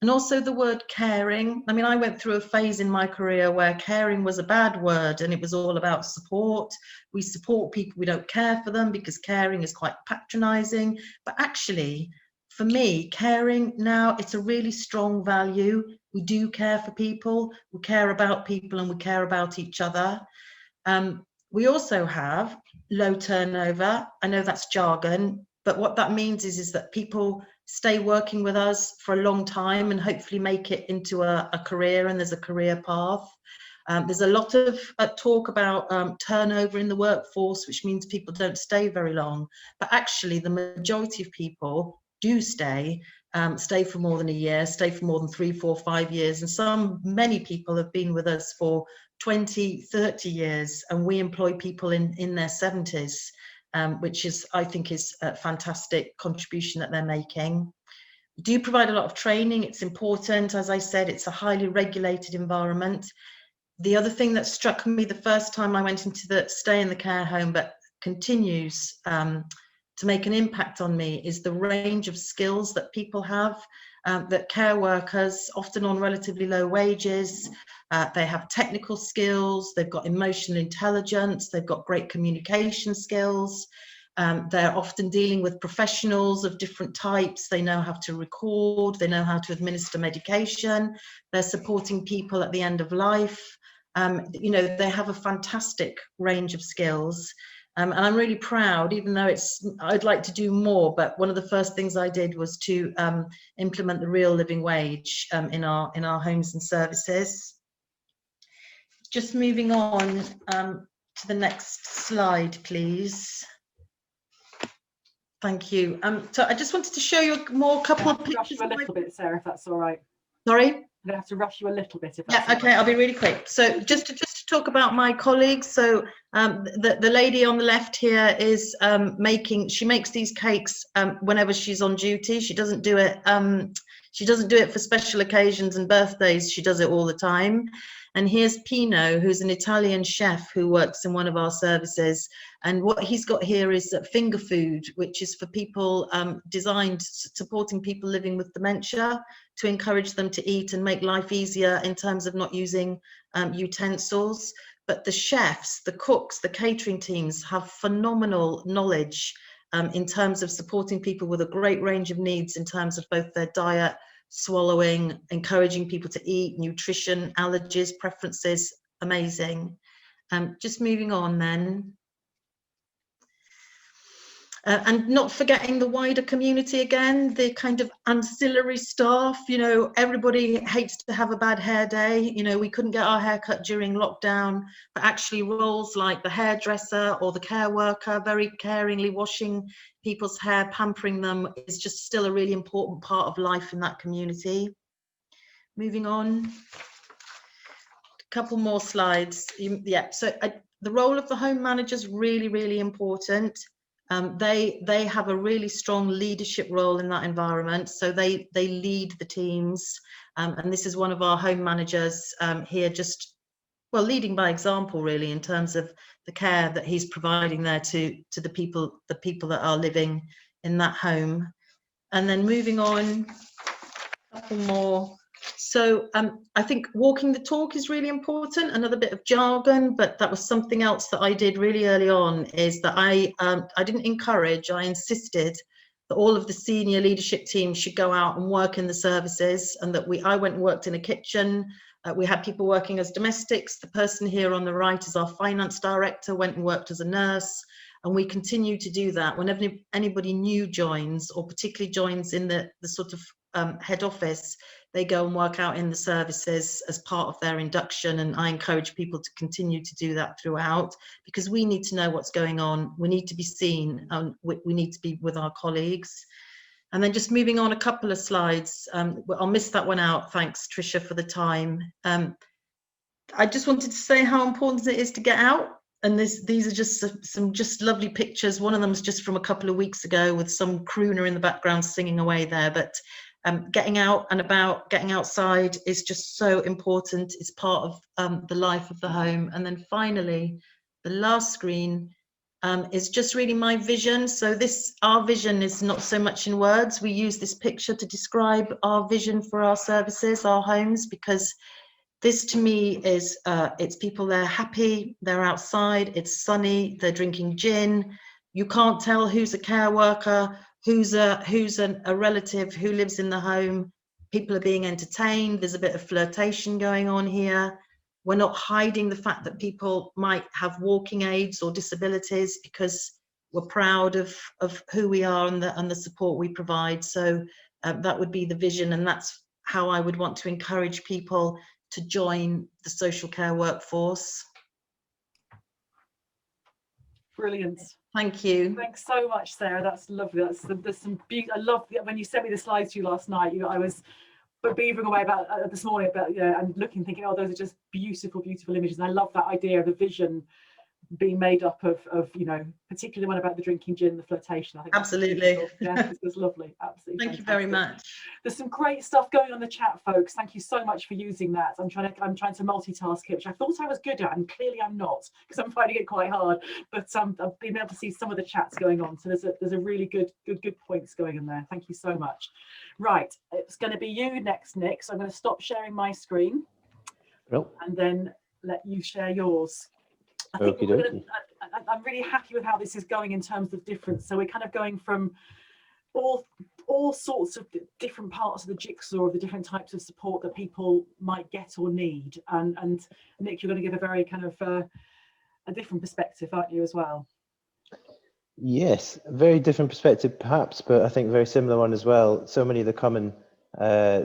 And also the word caring. I mean, I went through a phase in my career where caring was a bad word, and it was all about support. We support people, we don't care for them, because caring is quite patronizing. But actually, for me, caring now, it's a really strong value. We do care for people, we care about people, and we care about each other. We also have low turnover. I know that's jargon, but what that means is that people stay working with us for a long time and hopefully make it into a career, and there's a career path. There's a lot of talk about turnover in the workforce, which means people don't stay very long. But actually, the majority of people do stay for more than a year, stay for more than 3, 4, 5 years. And many people have been with us for 20, 30 years, and we employ people in their 70s, which is, I think, is a fantastic contribution that they're making. We do provide a lot of training. It's important. As I said, it's a highly regulated environment. The other thing that struck me the first time I went into stay in the care home, but continues to make an impact on me, is the range of skills that people have. That care workers, often on relatively low wages, they have technical skills, they've got emotional intelligence, they've got great communication skills. They're often dealing with professionals of different types. They know how to record, they know how to administer medication, they're supporting people at the end of life. You know, they have a fantastic range of skills. And I'm really proud, even though I'd like to do more, but one of the first things I did was to implement the real living wage in our homes and services. Just moving on to the next slide, please. Thank you. So I just wanted to show you a couple of pictures. Rush you a little bit, Sarah, if that's all right. Sorry? I'm going to have to rush you a little bit. If that's okay, I'll be really quick. So just to talk about my colleagues. So the lady on the left here is she makes these cakes whenever she's on duty. She doesn't do it for special occasions and birthdays. She does it all the time. And here's Pino, who's an Italian chef who works in one of our services. And what he's got here is finger food, which is for people supporting people living with dementia, to encourage them to eat and make life easier in terms of not using utensils. But the chefs, the cooks, the catering teams have phenomenal knowledge in terms of supporting people with a great range of needs in terms of both their diet, swallowing, encouraging people to eat, nutrition, allergies, preferences. Amazing. Just moving on then. And not forgetting the wider community again, the kind of ancillary staff, you know, everybody hates to have a bad hair day. You know, we couldn't get our hair cut during lockdown, but actually roles like the hairdresser or the care worker, very caringly washing people's hair, pampering them, is just still a really important part of life in that community. Moving on. A couple more slides. Yeah, so the role of the home manager is really, really important. They have a really strong leadership role in that environment, so they lead the teams, and this is one of our home managers here, just leading by example really, in terms of the care that he's providing there to the people that are living in that home. And then moving on, a couple more. So I think walking the talk is really important. Another bit of jargon, but that was something else that I did really early on, is that I didn't encourage, I insisted that all of the senior leadership team should go out and work in the services, and that I went and worked in a kitchen. We had people working as domestics. The person here on the right is our finance director, went and worked as a nurse. And we continue to do that. Whenever anybody new joins, or particularly joins in the sort of head office, they go and work out in the services as part of their induction, and I encourage people to continue to do that throughout, because we need to know what's going on, we need to be seen, and we need to be with our colleagues. And then just moving on a couple of slides, I'll miss that one out, thanks Tricia for the time. I just wanted to say how important it is to get out, and these are just some lovely pictures. One of them is just from a couple of weeks ago with some crooner in the background singing away there, but getting out and about, getting outside is just so important. It's part of the life of the home. And then finally, the last screen is just really my vision. So our vision is not so much in words. We use this picture to describe our vision for our services, our homes, because this to me is, it's people, they're happy, they're outside, it's sunny, they're drinking gin. You can't tell who's a care worker, who's a relative who lives in the home. People are being entertained. There's a bit of flirtation going on here. We're not hiding the fact that people might have walking aids or disabilities, because we're proud of who we are and the support we provide. So that would be the vision, and that's how I would want to encourage people to join the social care workforce. Brilliant. Thank you. Thanks so much, Sarah. That's lovely. There's some beauty. I love when you sent me the slides to you last night. I was beavering away about this morning about and looking, thinking, oh, those are just beautiful, beautiful images. And I love that idea of the vision being made up of particularly one about the drinking gin, the flirtation. I think absolutely. Yeah, this was lovely. Absolutely. Thank you very much. There's some great stuff going on in the chat, folks. Thank you so much for using that. I'm trying to multitask here, which I thought I was good at, and clearly I'm not, because I'm finding it quite hard. But I've been able to see some of the chats going on. So there's a really good points going in there. Thank you so much. Right, it's going to be you next, Nick. So I'm going to stop sharing my screen, and then let you share yours. I think I'm really happy with how this is going in terms of difference. So we're kind of going from all sorts of different parts of the jigsaw of the different types of support that people might get or need. And Nick, you're going to give a very kind of a different perspective, aren't you, as well? Yes, a very different perspective perhaps, but I think a very similar one as well. So many of the common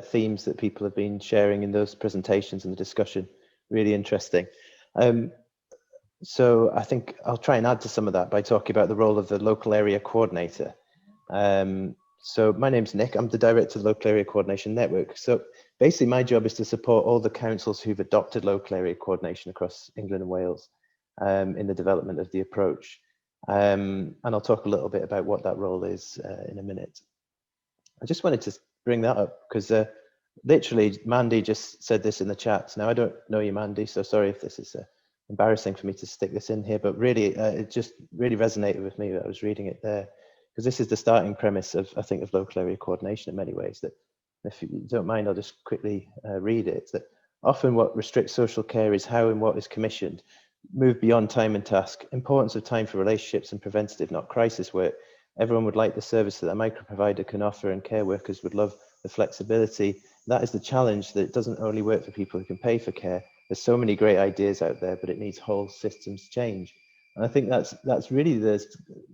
themes that people have been sharing in those presentations and the discussion, really interesting. So I think I'll try and add to some of that by talking about the role of the local area coordinator. So my name's Nick, I'm the director of the Local Area Coordination Network. So basically my job is to support all the councils who've adopted local area coordination across England and Wales in the development of the approach. And I'll talk a little bit about what that role is in a minute. I just wanted to bring that up because literally Mandy just said this in the chat. Now I don't know you, Mandy, so sorry if this is embarrassing for me to stick this in here, but really it just really resonated with me that I was reading it there, because this is the starting premise of, I think, of local area coordination in many ways. That if you don't mind, I'll just quickly read it. That often what restricts social care is how and what is commissioned, move beyond time and task, importance of time for relationships and preventative, not crisis work. Everyone would like the service that a micro provider can offer, and care workers would love the flexibility. That is the challenge, that it doesn't only work for people who can pay for care. There's so many great ideas out there, but it needs whole systems change. And I think that's really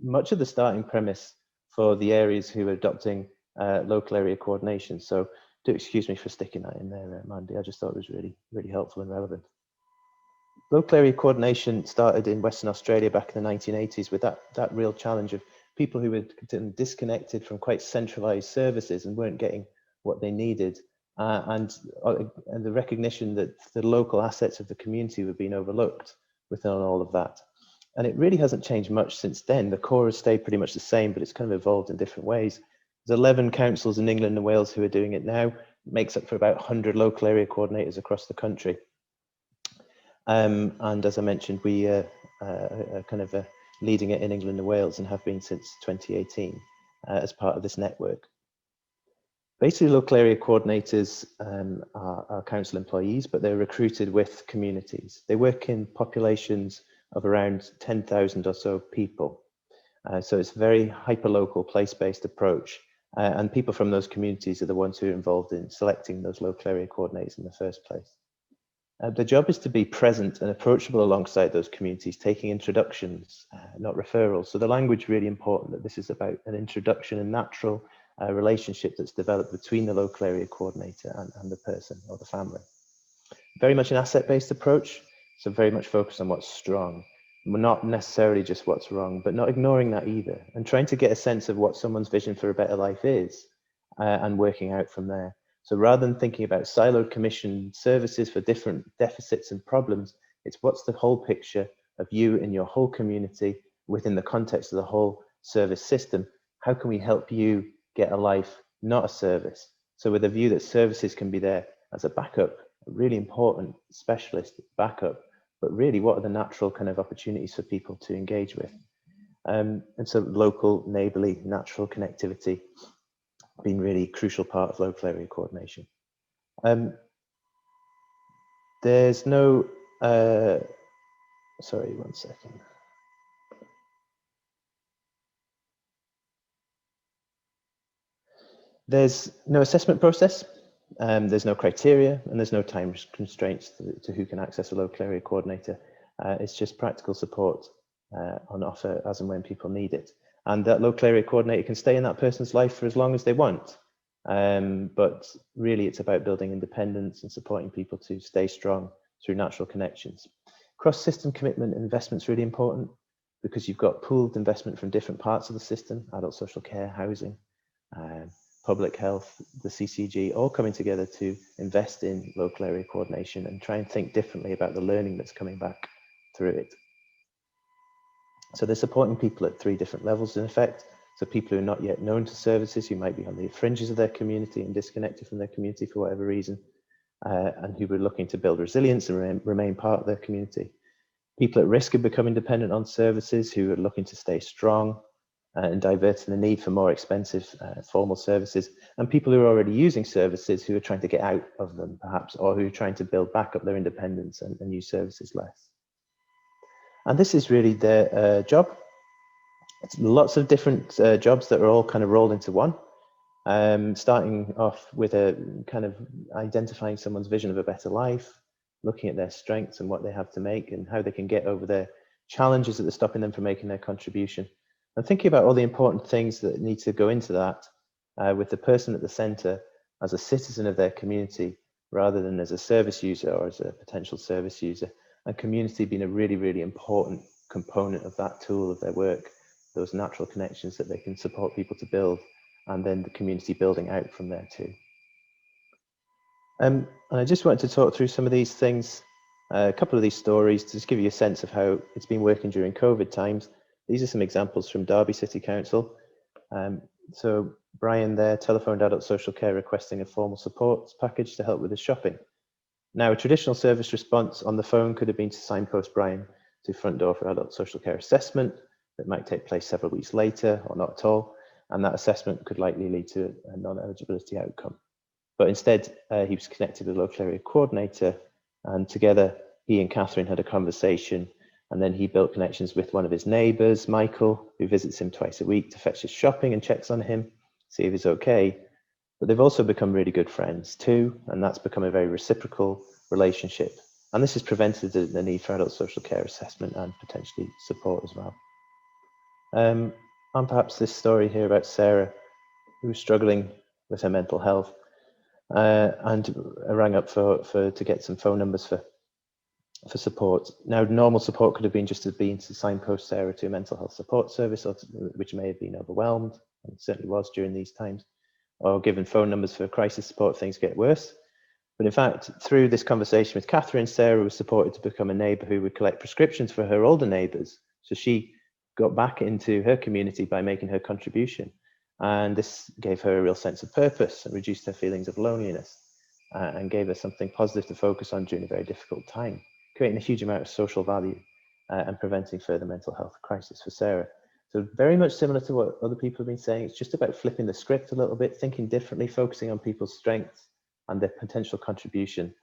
much of the starting premise for the areas who are adopting local area coordination. So do excuse me for sticking that in there, Mandy. I just thought it was really, really helpful and relevant. Local area coordination started in Western Australia back in the 1980s with that real challenge of people who were disconnected from quite centralized services and weren't getting what they needed. And the recognition that the local assets of the community were being overlooked within all of that. And it really hasn't changed much since then. The core has stayed pretty much the same, but it's kind of evolved in different ways. There's 11 councils in England and Wales who are doing it now. It makes up for about 100 local area coordinators across the country. And as I mentioned, we are kind of leading it in England and Wales and have been since 2018 as part of this network. Basically, local area coordinators are council employees, but they're recruited with communities. They work in populations of around 10,000 or so people. So it's a very hyper-local, place-based approach. And people from those communities are the ones who are involved in selecting those local area coordinators in the first place. The job is to be present and approachable alongside those communities, taking introductions, not referrals. So the language is really important, that this is about an introduction, a natural relationship that's developed between the local area coordinator and the person or the family. Very much an asset-based approach, so very much focused on what's strong. Not necessarily just what's wrong, but not ignoring that either, and trying to get a sense of what someone's vision for a better life is and working out from there. So rather than thinking about siloed commission services for different deficits and problems, it's what's the whole picture of you and your whole community within the context of the whole service system. How can we help you get a life, not a service? So with a view that services can be there as a backup, a really important specialist backup, but really what are the natural kind of opportunities for people to engage with? And so local, neighbourly, natural connectivity being really crucial part of local area coordination. There's no, sorry, one second. There's no assessment process, there's no criteria, and there's no time constraints to who can access a local area coordinator. It's just practical support on offer as and when people need it. And that local area coordinator can stay in that person's life for as long as they want. But really it's about building independence and supporting people to stay strong through natural connections. Cross-system commitment and investment is really important because you've got pooled investment from different parts of the system, adult social care, housing, public health, the CCG, all coming together to invest in local area coordination and try and think differently about the learning that's coming back through it. So they're supporting people at 3 different levels in effect. So people who are not yet known to services, who might be on the fringes of their community and disconnected from their community for whatever reason, and who were looking to build resilience and remain part of their community. People at risk of becoming dependent on services who are looking to stay strong and diverting the need for more expensive formal services, and people who are already using services who are trying to get out of them perhaps, or who are trying to build back up their independence and use services less. And this is really their job. It's lots of different jobs that are all kind of rolled into one. Starting off with a kind of identifying someone's vision of a better life, looking at their strengths and what they have to make and how they can get over their challenges that are stopping them from making their contribution. And thinking about all the important things that need to go into that with the person at the center as a citizen of their community, rather than as a service user or as a potential service user. And community being a really, really important component of that tool of their work, those natural connections that they can support people to build, and then the community building out from there too. And I just wanted to talk through some of these things, a couple of these stories to just give you a sense of how it's been working during COVID times. These are some examples from Derby City Council. So Brian there telephoned adult social care requesting a formal support package to help with his shopping. Now, a traditional service response on the phone could have been to signpost Brian to front door for adult social care assessment that might take place several weeks later or not at all, and that assessment could likely lead to a non-eligibility outcome. But instead, he was connected with a local area coordinator, and together he and Catherine had a conversation, and then he built connections with one of his neighbours, Michael, who visits him twice a week to fetch his shopping and checks on him, see if he's okay. But they've also become really good friends too, and that's become a very reciprocal relationship. And this has prevented the need for adult social care assessment and potentially support as well. And perhaps this story here about Sarah, who was struggling with her mental health, and rang up to get some phone numbers for support. Now, normal support could have been just to signpost Sarah to a mental health support service, which may have been overwhelmed, and certainly was during these times, or given phone numbers for crisis support if things get worse. But in fact, through this conversation with Catherine, Sarah was supported to become a neighbour who would collect prescriptions for her older neighbours. So she got back into her community by making her contribution. And this gave her a real sense of purpose and reduced her feelings of loneliness, and gave her something positive to focus on during a very difficult time, creating a huge amount of social value and preventing further mental health crisis for Sarah. So very much similar to what other people have been saying. It's just about flipping the script a little bit, thinking differently, focusing on people's strengths and their potential contribution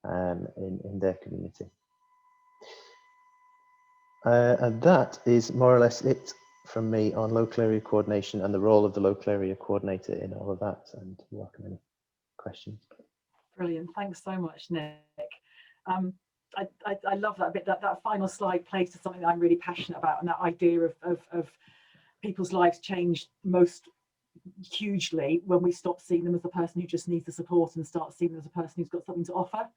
in their community. And that is more or less it from me on local area coordination and the role of the local area coordinator in all of that. And welcome any questions. Brilliant. Thanks so much, Nick. I love that bit, that final slide plays to something that I'm really passionate about, and that idea of people's lives change most hugely when we stop seeing them as the person who just needs the support and start seeing them as a person who's got something to offer.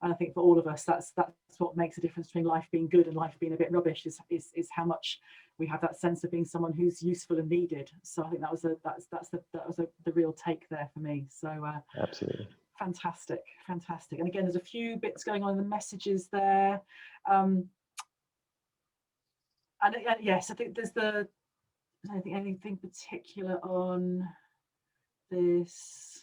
And I think for all of us, that's what makes a difference between life being good and life being a bit rubbish, is how much we have that sense of being someone who's useful and needed. So I think that was the real take there for me. So absolutely. Fantastic. And again, there's a few bits going on in the messages there. And yes, I think I don't think anything particular on this.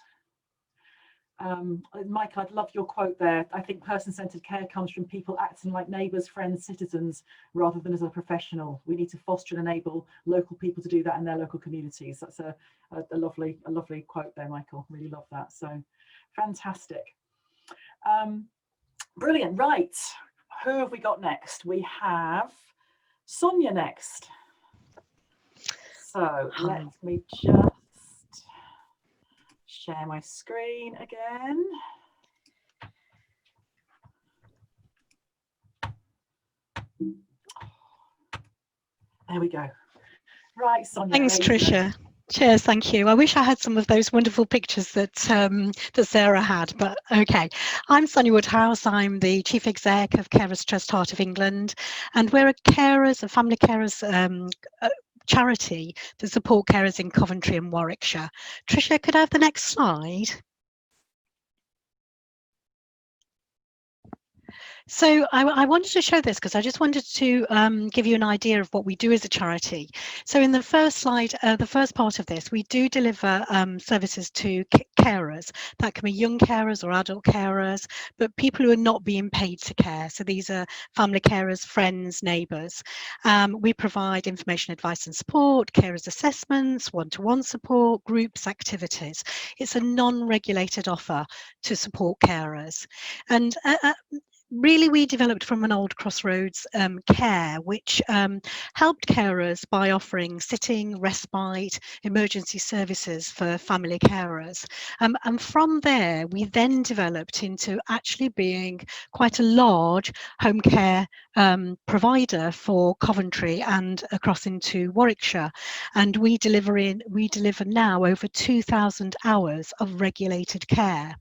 Michael, I'd love your quote there. I think person-centered care comes from people acting like neighbours, friends, citizens, rather than as a professional. We need to foster and enable local people to do that in their local communities. That's a lovely quote there, Michael. Really love that. So fantastic. Brilliant. Right. Who have we got next? We have Sonia next. So let me just share my screen again. There we go. Right, Sonia. Thanks, Tricia. Cheers, thank you. I wish I had some of those wonderful pictures that Sarah had, but okay. I'm Sonia Woodhouse. I'm the Chief Exec of Carers Trust Heart of England, and we're a family carers charity to support carers in Coventry and Warwickshire. Tricia, could I have the next slide? So I wanted to show this because I just wanted to give you an idea of what we do as a charity. So in the first slide, the first part of this, we do deliver services to carers. That can be young carers or adult carers, but people who are not being paid to care. So these are family carers, friends, neighbours. We provide information, advice and support, carers assessments, one-to-one support, groups, activities. It's a non-regulated offer to support carers. And really, we developed from an old Crossroads care, which helped carers by offering sitting, respite, emergency services for family carers. And from there, we then developed into actually being quite a large home care provider for Coventry and across into Warwickshire. And we deliver now over 2,000 hours of regulated care.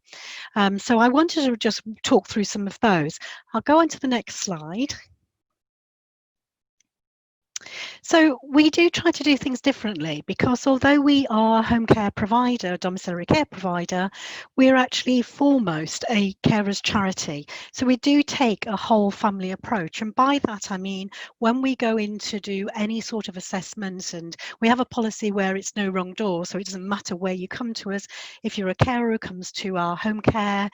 So I wanted to just talk through some of those. I'll go on to the next slide. So we do try to do things differently, because although we are a home care provider, domiciliary care provider, we're actually foremost a carers charity. So we do take a whole family approach. And by that, I mean, when we go in to do any sort of assessments, and we have a policy where it's no wrong door. So it doesn't matter where you come to us. If you're a carer who comes to our home care,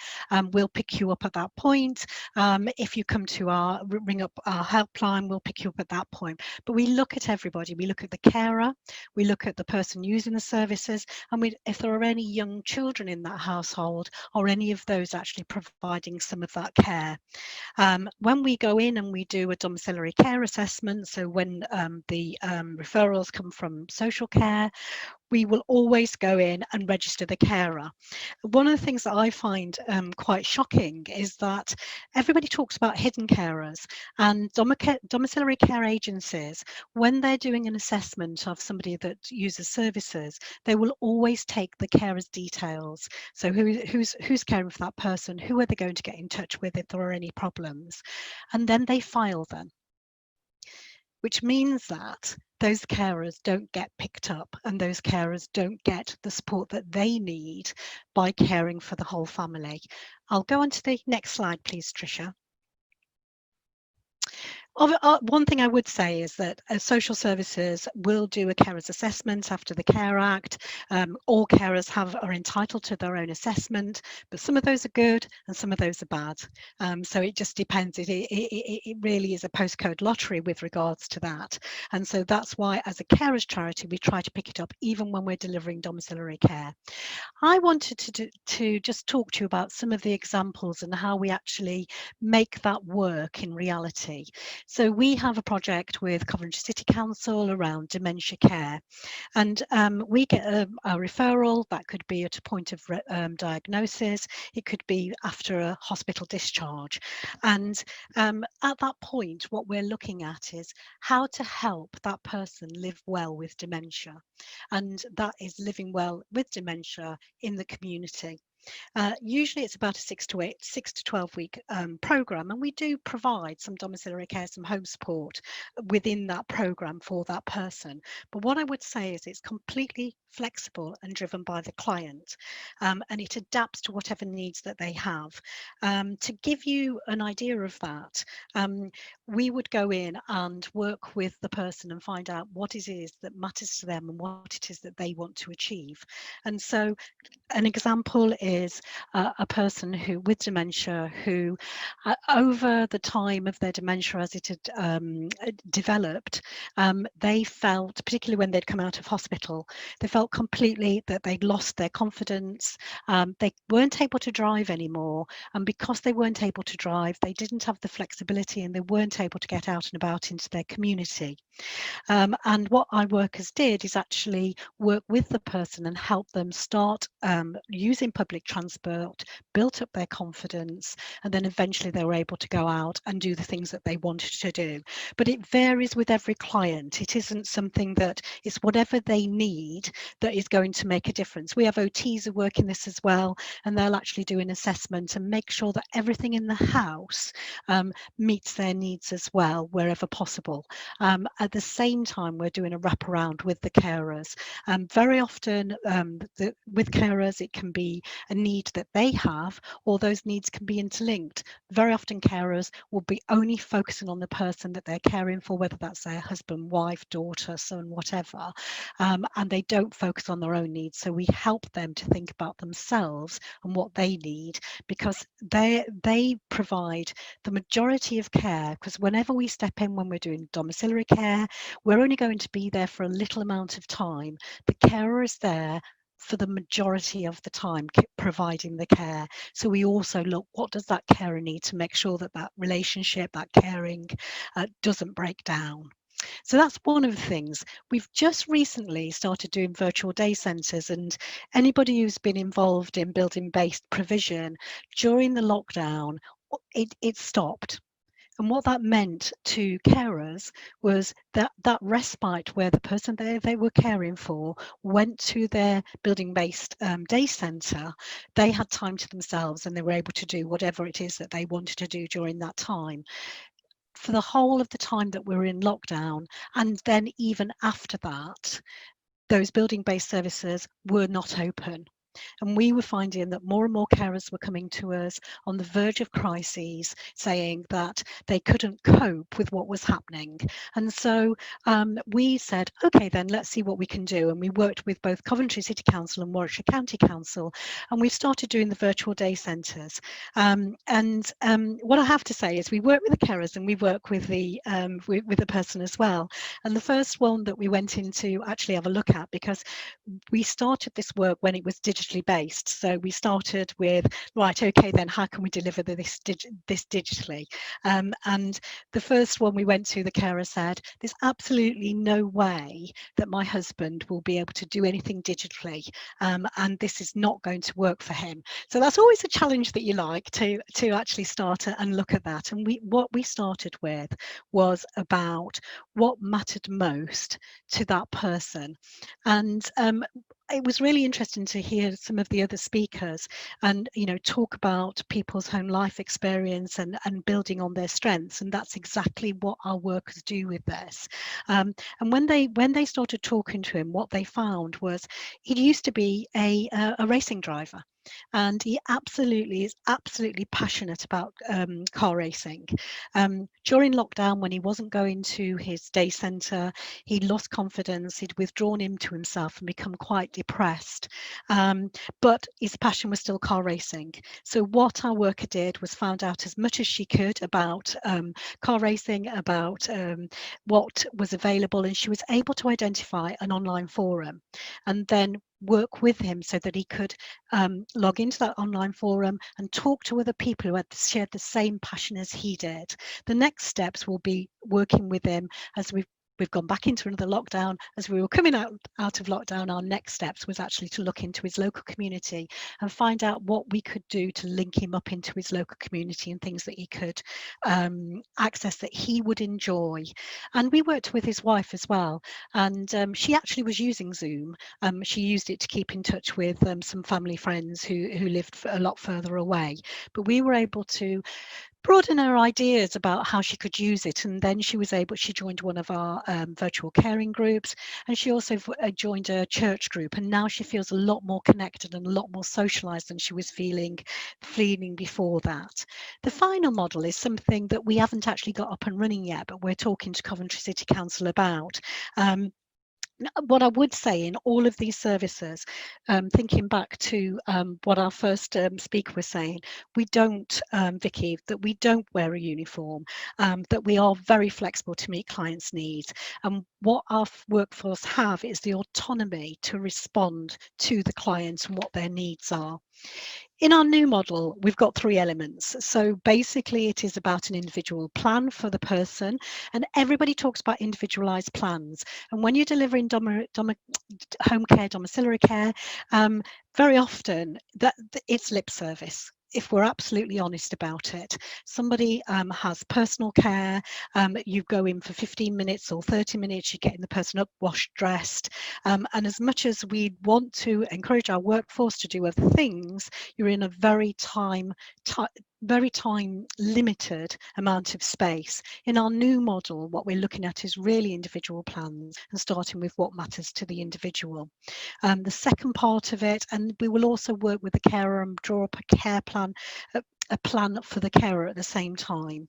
we'll pick you up at that point. If you come to ring up our helpline, we'll pick you up at that point. But we look at everybody. We look at the carer, we look at the person using the services, and if there are any young children in that household, or any of those actually providing some of that care. When we go in and we do a domiciliary care assessment, so when the referrals come from social care, we will always go in and register the carer. One of the things that I find quite shocking is that everybody talks about hidden carers, and domiciliary care agencies, when they're doing an assessment of somebody that uses services, they will always take the carer's details. So who's caring for that person, who are they going to get in touch with if there are any problems, and then they file them, which means that those carers don't get picked up and those carers don't get the support that they need by caring for the whole family. I'll go on to the next slide, please, Tricia. One thing I would say is that social services will do a carers assessment after the Care Act. All carers are entitled to their own assessment, but some of those are good and some of those are bad. So it just depends. It really is a postcode lottery with regards to that. And so that's why, as a carers charity, we try to pick it up even when we're delivering domiciliary care. I wanted to just talk to you about some of the examples and how we actually make that work in reality. So we have a project with Coventry City Council around dementia care, and we get a referral that could be at a point of diagnosis, it could be after a hospital discharge, and at that point what we're looking at is how to help that person live well with dementia, and that is living well with dementia in the community. Usually it's about a 6 to 12 week program, and we do provide some domiciliary care, some home support within that program for that person. But what I would say is it's completely flexible and driven by the client, and it adapts to whatever needs that they have. To give you an idea of that, we would go in and work with the person and find out what it is that matters to them and what it is that they want to achieve. And so an example is a person who with dementia who over the time of their dementia as it had developed, they felt, particularly when they'd come out of hospital, they felt completely that they'd lost their confidence. They weren't able to drive anymore, and because they weren't able to drive, they didn't have the flexibility and they weren't able to get out and about into their community. And what our workers did is actually work with the person and help them start using public transport, built up their confidence, and then eventually they were able to go out and do the things that they wanted to do. But it varies with every client. It isn't something that it's whatever they need that is going to make a difference. We have OTs who work in this as well, and they'll actually do an assessment and make sure that everything in the house meets their needs as well, wherever possible. At the same time, we're doing a wraparound with the carers. Very often with carers, it can be a need that they have, or those needs can be interlinked. Very often carers will be only focusing on the person that they're caring for, whether that's their husband, wife, daughter, son, whatever, and they don't focus on their own needs. So we help them to think about themselves and what they need, because they provide the majority of care, because whenever we step in when we're doing domiciliary care, we're only going to be there for a little amount of time. The carer is there for the majority of the time providing the care. So we also look, what does that carer need to make sure that that relationship, that caring doesn't break down. So that's one of the things. We've just recently started doing virtual day centres, and anybody who's been involved in building-based provision during the lockdown, it stopped. And what that meant to carers was that respite where the person they were caring for went to their building-based day centre, they had time to themselves and they were able to do whatever it is that they wanted to do during that time. For the whole of the time that we're in lockdown, and then even after that, those building-based services were not open. And we were finding that more and more carers were coming to us on the verge of crises, saying that they couldn't cope with what was happening. And so we said, OK, then let's see what we can do. And we worked with both Coventry City Council and Warwickshire County Council, and we started doing the virtual day centres. What I have to say is we work with the carers and we work with the person as well. And the first one that we went in to actually have a look at, because we started this work when it was digitally digitally based. So we started with, right, okay, then how can we deliver this digitally? And the first one we went to, the carer said, there's absolutely no way that my husband will be able to do anything digitally, and this is not going to work for him. So that's always a challenge that you like to actually start and look at that. And what we started with was about what mattered most to that person. And it was really interesting to hear some of the other speakers and, you know, talk about people's home life experience and building on their strengths. And that's exactly what our workers do with this. And when they started talking to him, what they found was he used to be a racing driver. And he is absolutely passionate about car racing. During lockdown, when he wasn't going to his day centre, he lost confidence, he'd withdrawn into himself and become quite depressed. But his passion was still car racing. So what our worker did was found out as much as she could about car racing, about what was available, and she was able to identify an online forum and then work with him so that he could log into that online forum and talk to other people who had shared the same passion as he did. The next steps will be working with him as we've gone back into another lockdown. As we were coming out of lockdown, our next steps was actually to look into his local community and find out what we could do to link him up into his local community and things that he could access that he would enjoy. And we worked with his wife as well, and she actually was using Zoom. She used it to keep in touch with some family friends who lived a lot further away, but we were able to broaden her ideas about how she could use it. And then she joined one of our virtual caring groups, and she also joined a church group, and now she feels a lot more connected and a lot more socialized than she was feeling before that. The final model is something that we haven't actually got up and running yet, but we're talking to Coventry City Council about. What I would say in all of these services, thinking back to what our first speaker was saying, we don't, Vicky, that we don't wear a uniform, that we are very flexible to meet clients' needs. And what our workforce have is the autonomy to respond to the clients and what their needs are. In our new model, we've got 3 elements. So basically, it is about an individual plan for the person, and everybody talks about individualized plans. And when you're delivering home care, domiciliary care, very often it's lip service. If we're absolutely honest about it, somebody has personal care, you go in for 15 minutes or 30 minutes, you're getting the person up, washed, dressed. And as much as we want to encourage our workforce to do other things, you're in a very time limited amount of space. In our new model, what we're looking at is really individual plans and starting with what matters to the individual. The second part of it, and we will also work with the carer and draw up a care plan, a plan for the carer at the same time.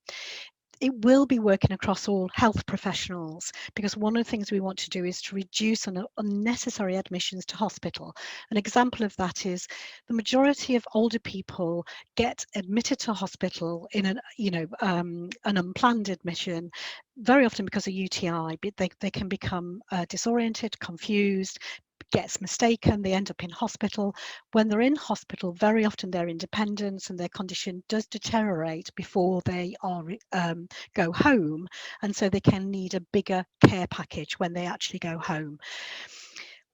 It will be working across all health professionals, because one of the things we want to do is to reduce unnecessary admissions to hospital. An example of that is the majority of older people get admitted to hospital in an unplanned admission, very often because of UTI. But they can become disoriented, confused, gets mistaken, they end up in hospital. When they're in hospital, very often their independence and their condition does deteriorate before they go home, and so they can need a bigger care package when they actually go home.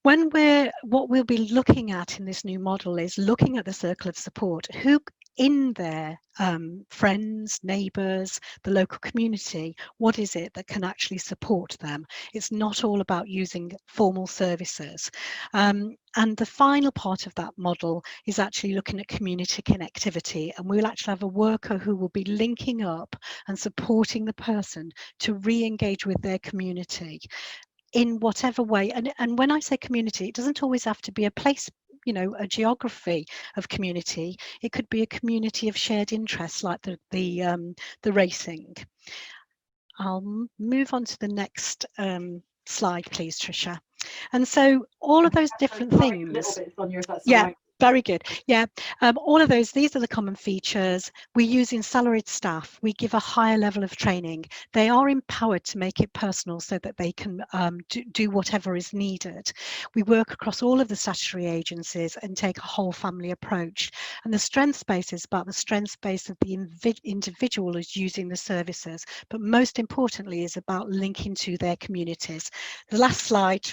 What we'll be looking at in this new model is looking at the circle of support. Who in their friends, neighbours, the local community, what is it that can actually support them? It's not all about using formal services. And the final part of that model is actually looking at community connectivity, and we'll actually have a worker who will be linking up and supporting the person to re-engage with their community in whatever way. And when I say community, it doesn't always have to be a place, a geography of community. It could be a community of shared interests, like the racing. I'll move on to the next slide, please, Tricia. And so all of those different things. Little bit, Sonia, if that's Yeah. all right. Very good. Yeah, all of those, these are the common features. We use in salaried staff. We give a higher level of training. They are empowered to make it personal so that they can do whatever is needed. We work across all of the statutory agencies and take a whole family approach. And the strength space is about the strength space of the individual who's using the services, but most importantly is about linking to their communities. The last slide.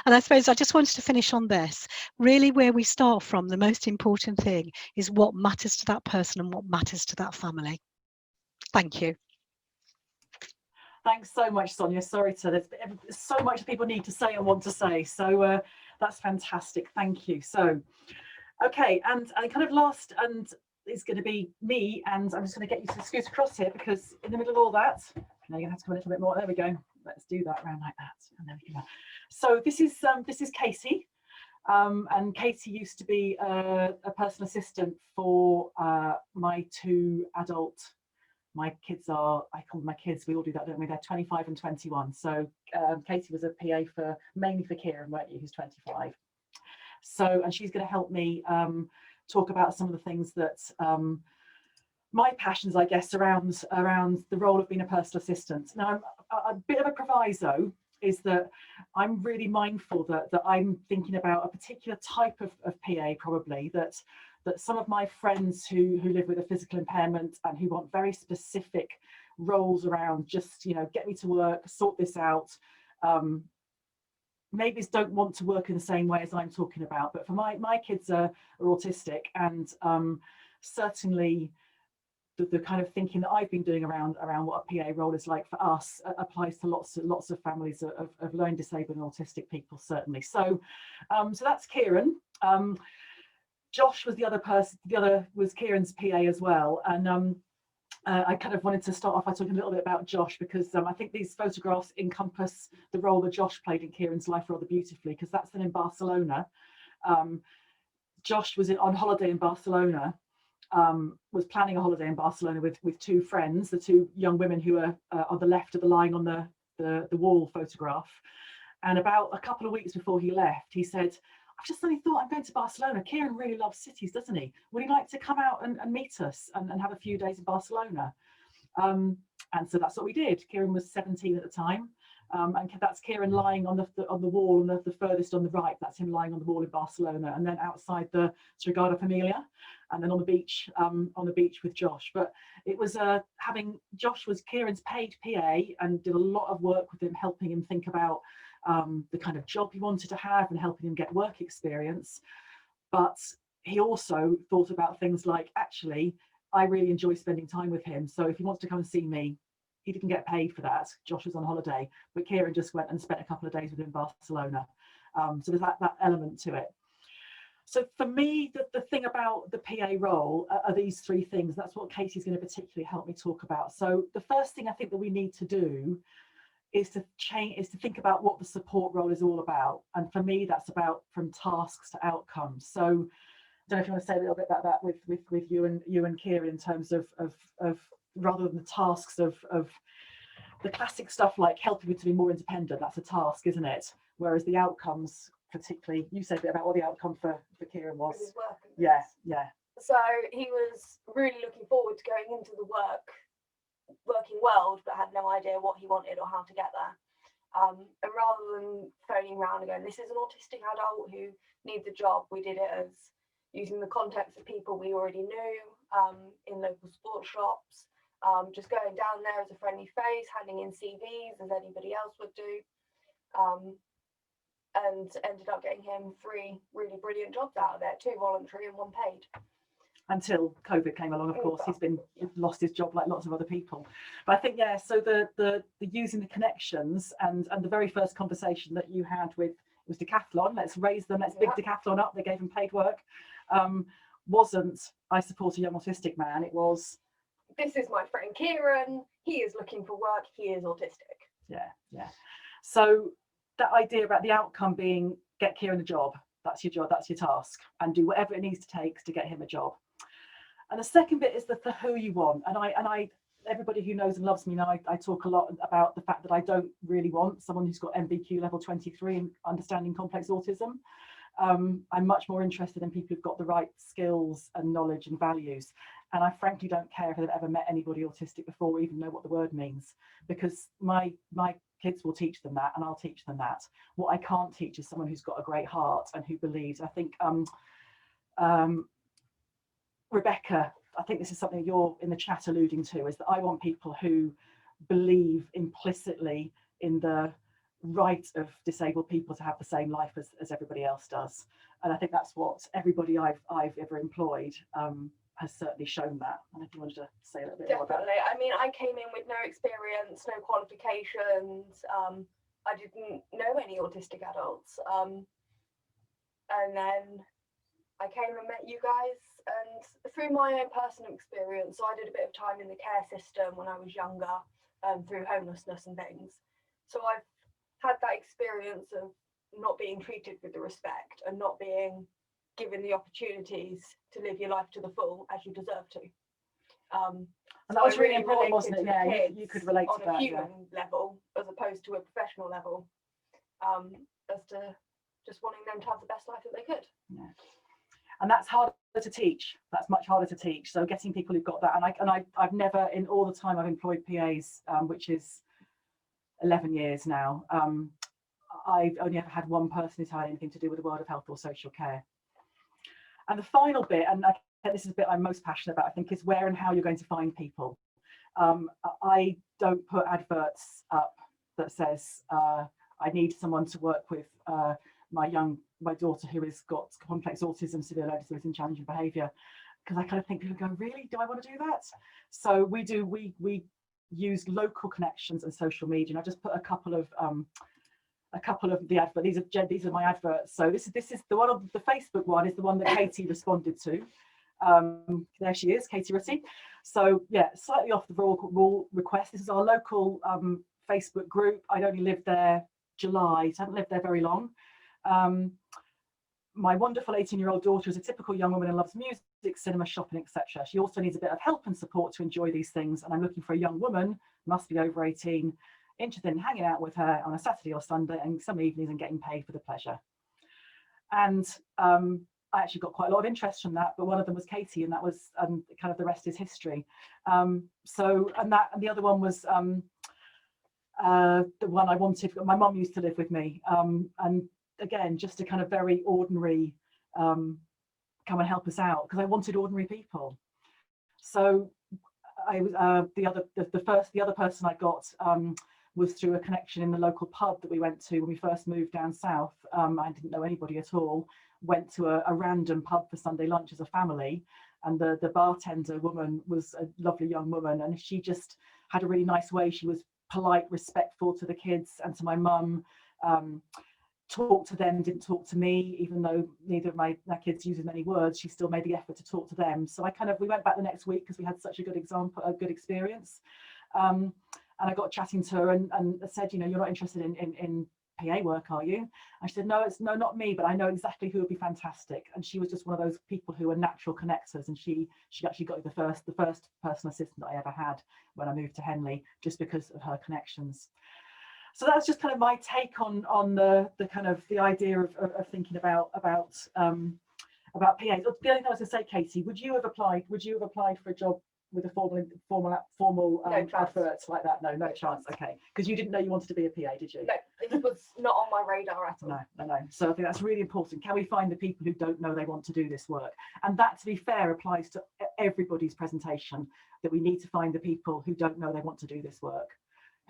And I suppose I just wanted to finish on this. Really, where we start from, the most important thing is what matters to that person and what matters to that family. Thank you. Thanks so much, Sonia. Sorry to, there's so much people need to say and want to say. So that's fantastic. Thank you. So, okay, and kind of last, and it's going to be me, and I'm just going to get you to scoot across here because in the middle of all that, now you're going to have to come a little bit more. There we go. Let's do that around like that. And there we go. So this is Katie, and Katie used to be a personal assistant for my two adult. My kids are, I call them my kids, we all do that, don't we? They're 25 and 21. So Katie was a PA for mainly for Kieran, weren't you, who's 25. So, and she's going to help me talk about some of the things that my passions, I guess, around the role of being a personal assistant. Now, a bit of a proviso is that I'm really mindful that I'm thinking about a particular type of PA, probably, that some of my friends who live with a physical impairment and who want very specific roles around just, you know, get me to work, sort this out, maybe don't want to work in the same way as I'm talking about. But for my kids are autistic, and certainly the kind of thinking that I've been doing around what a PA role is like for us applies to lots of families of learning disabled and autistic people, certainly. So so that's Kieran. Josh was the other person, the other was Kieran's PA as well. And I kind of wanted to start off by talking a little bit about Josh, because I think these photographs encompass the role that Josh played in Kieran's life rather beautifully, because that's then in Barcelona. Josh was on holiday in Barcelona, was planning a holiday in Barcelona with two friends, the two young women who are on the left of the line on the wall photograph. And about a couple of weeks before he left, he said, I've just suddenly thought, I'm going to Barcelona. Kieran really loves cities, doesn't he? Would he like to come out and meet us and have a few days in Barcelona? And so that's what we did. Kieran was 17 at the time. And that's Kieran lying on the wall, and the furthest on the right, that's him lying on the wall in Barcelona, and then outside the Sagrada Familia, and then on the beach with Josh. But it was Josh was Kieran's paid PA and did a lot of work with him, helping him think about the kind of job he wanted to have and helping him get work experience. But he also thought about things like, actually, I really enjoy spending time with him. So if he wants to come and see me, he didn't get paid for that. Josh was on holiday, but Kieran just went and spent a couple of days with him in Barcelona. So there's that element to it. So for me, the thing about the PA role are these three things. That's what Katie's going to particularly help me talk about. So the first thing I think that we need to do is to think about what the support role is all about. And for me, that's about from tasks to outcomes. So I don't know if you want to say a little bit about that with you and Kieran, in terms of rather than the tasks of the classic stuff like helping you to be more independent. That's a task, isn't it? Whereas the outcomes, particularly, you said a bit about what the outcome for Kieran was. His work. Yeah. So he was really looking forward to going into the working world, but had no idea what he wanted or how to get there. And rather than phoning around and going, this is an autistic adult who needs a job, we did it as using the context of people we already knew in local sports shops, just going down there as a friendly face, handing in CVs as anybody else would do, and ended up getting him 3 really brilliant jobs out of it, 2 voluntary and 1 paid. Until COVID came along, of course. He's lost his job like lots of other people. But I think, yeah, so the using the connections and the very first conversation that you had with, it was Decathlon, let's raise them, let's big Decathlon up, they gave him paid work, wasn't, I support a young autistic man, it was, this is my friend Kieran, he is looking for work, he is autistic. Yeah. So that idea about the outcome being, get Kieran a job, that's your job, that's your task, and do whatever it needs to take to get him a job. And the second bit is the who you want. And I everybody who knows and loves me now, I talk a lot about the fact that I don't really want someone who's got MBQ level 23 and understanding complex autism. I'm much more interested in people who've got the right skills and knowledge and values. And I frankly don't care if they've ever met anybody autistic before or even know what the word means, because my kids will teach them that and I'll teach them that. What I can't teach is someone who's got a great heart and who believes. I think Rebecca, I think this is something you're in the chat alluding to, is that I want people who believe implicitly in the right of disabled people to have the same life as everybody else does. And I think that's what everybody I've ever employed has certainly shown that. And if you wanted to say a little bit more about it. Definitely. I mean, I came in with no experience, no qualifications. I didn't know any autistic adults. And then I came and met you guys, and through my own personal experience, so I did a bit of time in the care system when I was younger, through homelessness and things. So I've had that experience of not being treated with the respect and not being given the opportunities to live your life to the full as you deserve to. And that was really important, wasn't it? Yeah, you could relate to that. On a human level as opposed to a professional level, as to just wanting them to have the best life that they could. Yeah. And that's harder to teach. That's much harder to teach. So getting people who've got that, and I've never, in all the time I've employed PAs, which is 11 years now, I've only ever had one person who's had anything to do with the world of health or social care. And the final bit, and this is the bit I'm most passionate about, I think, is where and how you're going to find people. I don't put adverts up that says I need someone to work with my daughter who has got complex autism, severe learning disability and challenging behaviour, because I kind of think people go, really, do I want to do that? So we use local connections and social media, and I just put a couple of the adverts. These are my adverts. So this is the one of the Facebook one is the one that Katie responded to. There she is, Katie Ritty. So yeah, slightly off the rule request. This is our local Facebook group. I'd only lived there July, so I haven't lived there very long. My wonderful 18-year-old daughter is a typical young woman and loves music, cinema, shopping, etc. She also needs a bit of help and support to enjoy these things, and I'm looking for a young woman, must be over 18, interested in hanging out with her on a Saturday or Sunday and some evenings and getting paid for the pleasure. And I actually got quite a lot of interest from that, but one of them was Katie, and that was kind of the rest is history. And the other one was the one I wanted. My mum used to live with me, and again, just a kind of very ordinary come and help us out, because I wanted ordinary people. So I was the other person I got was through a connection in the local pub that we went to when we first moved down south. I didn't know anybody at all. Went to a random pub for Sunday lunch as a family, and the bartender woman was a lovely young woman, and she just had a really nice way. She was polite, respectful to the kids and to my mum. Talked to them, didn't talk to me, even though neither of my kids used many words. She still made the effort to talk to them. So we went back the next week because we had such a good experience. And I got chatting to her and said, you know, you're not interested in PA work, are you? And she said, no, not me, but I know exactly who would be fantastic. And she was just one of those people who are natural connectors, and she actually got the first personal assistant that I ever had when I moved to Henley, just because of her connections. So that's just kind of my take on the kind of the idea of thinking about PAs. The other thing I was going to say, Katie, would you have applied for a job with a formal advert like that? No chance. Okay, because you didn't know you wanted to be a PA, did you? No, it was not on my radar at all. No. So I think that's really important. Can we find the people who don't know they want to do this work? And that, to be fair, applies to everybody's presentation, that we need to find the people who don't know they want to do this work,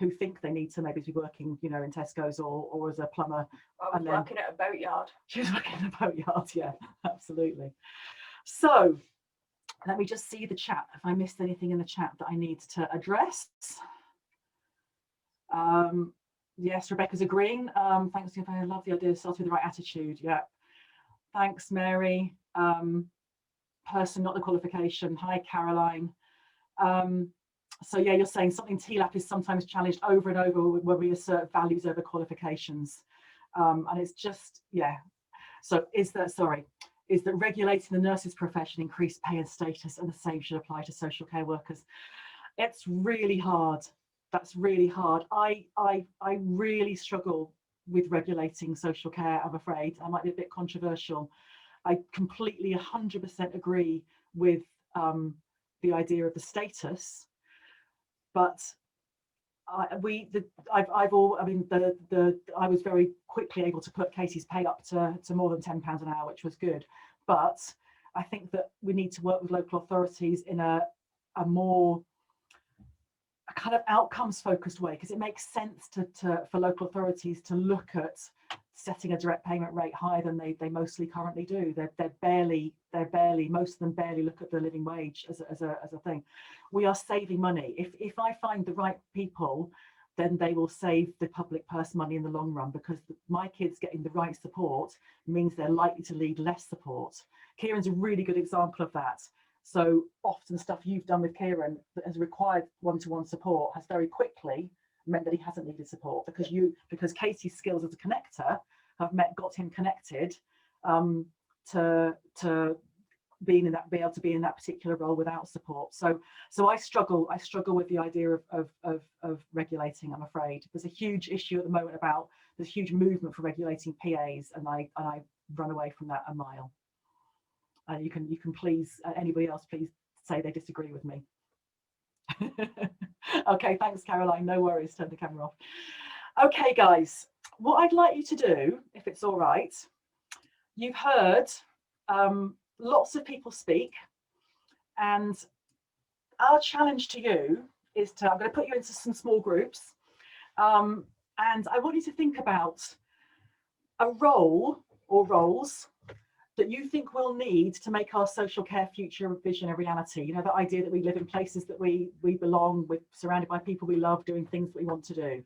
who think they need to maybe be working, you know, in Tesco's or as a plumber. I was working at a boatyard. She was working at a boatyard, yeah, absolutely. So let me just see the chat. If I missed anything in the chat that I need to address. Yes, Rebecca's agreeing. Thanks, I love the idea of starting with the right attitude. Yeah. Thanks, Mary. Person, not the qualification. Hi, Caroline. So yeah, you're saying something TLAP is sometimes challenged over and over where we assert values over qualifications. And it's just, yeah. So is that regulating the nurses profession increased pay and status, and the same should apply to social care workers? It's really hard. That's really hard. I really struggle regulating social care, I'm afraid. I might be a bit controversial. I completely 100% agree with the idea of the status, but I was very quickly able to put Katie's pay up to more than £10 an hour, which was good. But I think that we need to work with local authorities in a more kind of outcomes focused way, because it makes sense for local authorities to look at setting a direct payment rate higher than they mostly currently do. They're barely, most of them barely look at the living wage as a thing. We are saving money. If I find the right people, then they will save the public purse money in the long run, because my kids getting the right support means they're likely to need less support. Kieran's a really good example of that. So often stuff you've done with Kieran that has required one-to-one support has very quickly meant that he hasn't needed support, because Katie's skills as a connector have got him connected to be able to be in that particular role without support. So I struggle with the idea of regulating, I'm afraid. There's a huge issue at the moment there's a huge movement for regulating PAs, and I run away from that a mile. And you can please, anybody else, please say they disagree with me. Okay, thanks, Caroline. No worries, turn the camera off. Okay, guys, what I'd like you to do, if it's all right, you've heard lots of people speak, and our challenge to you is I'm going to put you into some small groups, and I want you to think about a role or roles that you think we'll need to make our social care future vision a reality. You know, the idea that we live in places that we belong, we're surrounded by people we love, doing things that we want to do.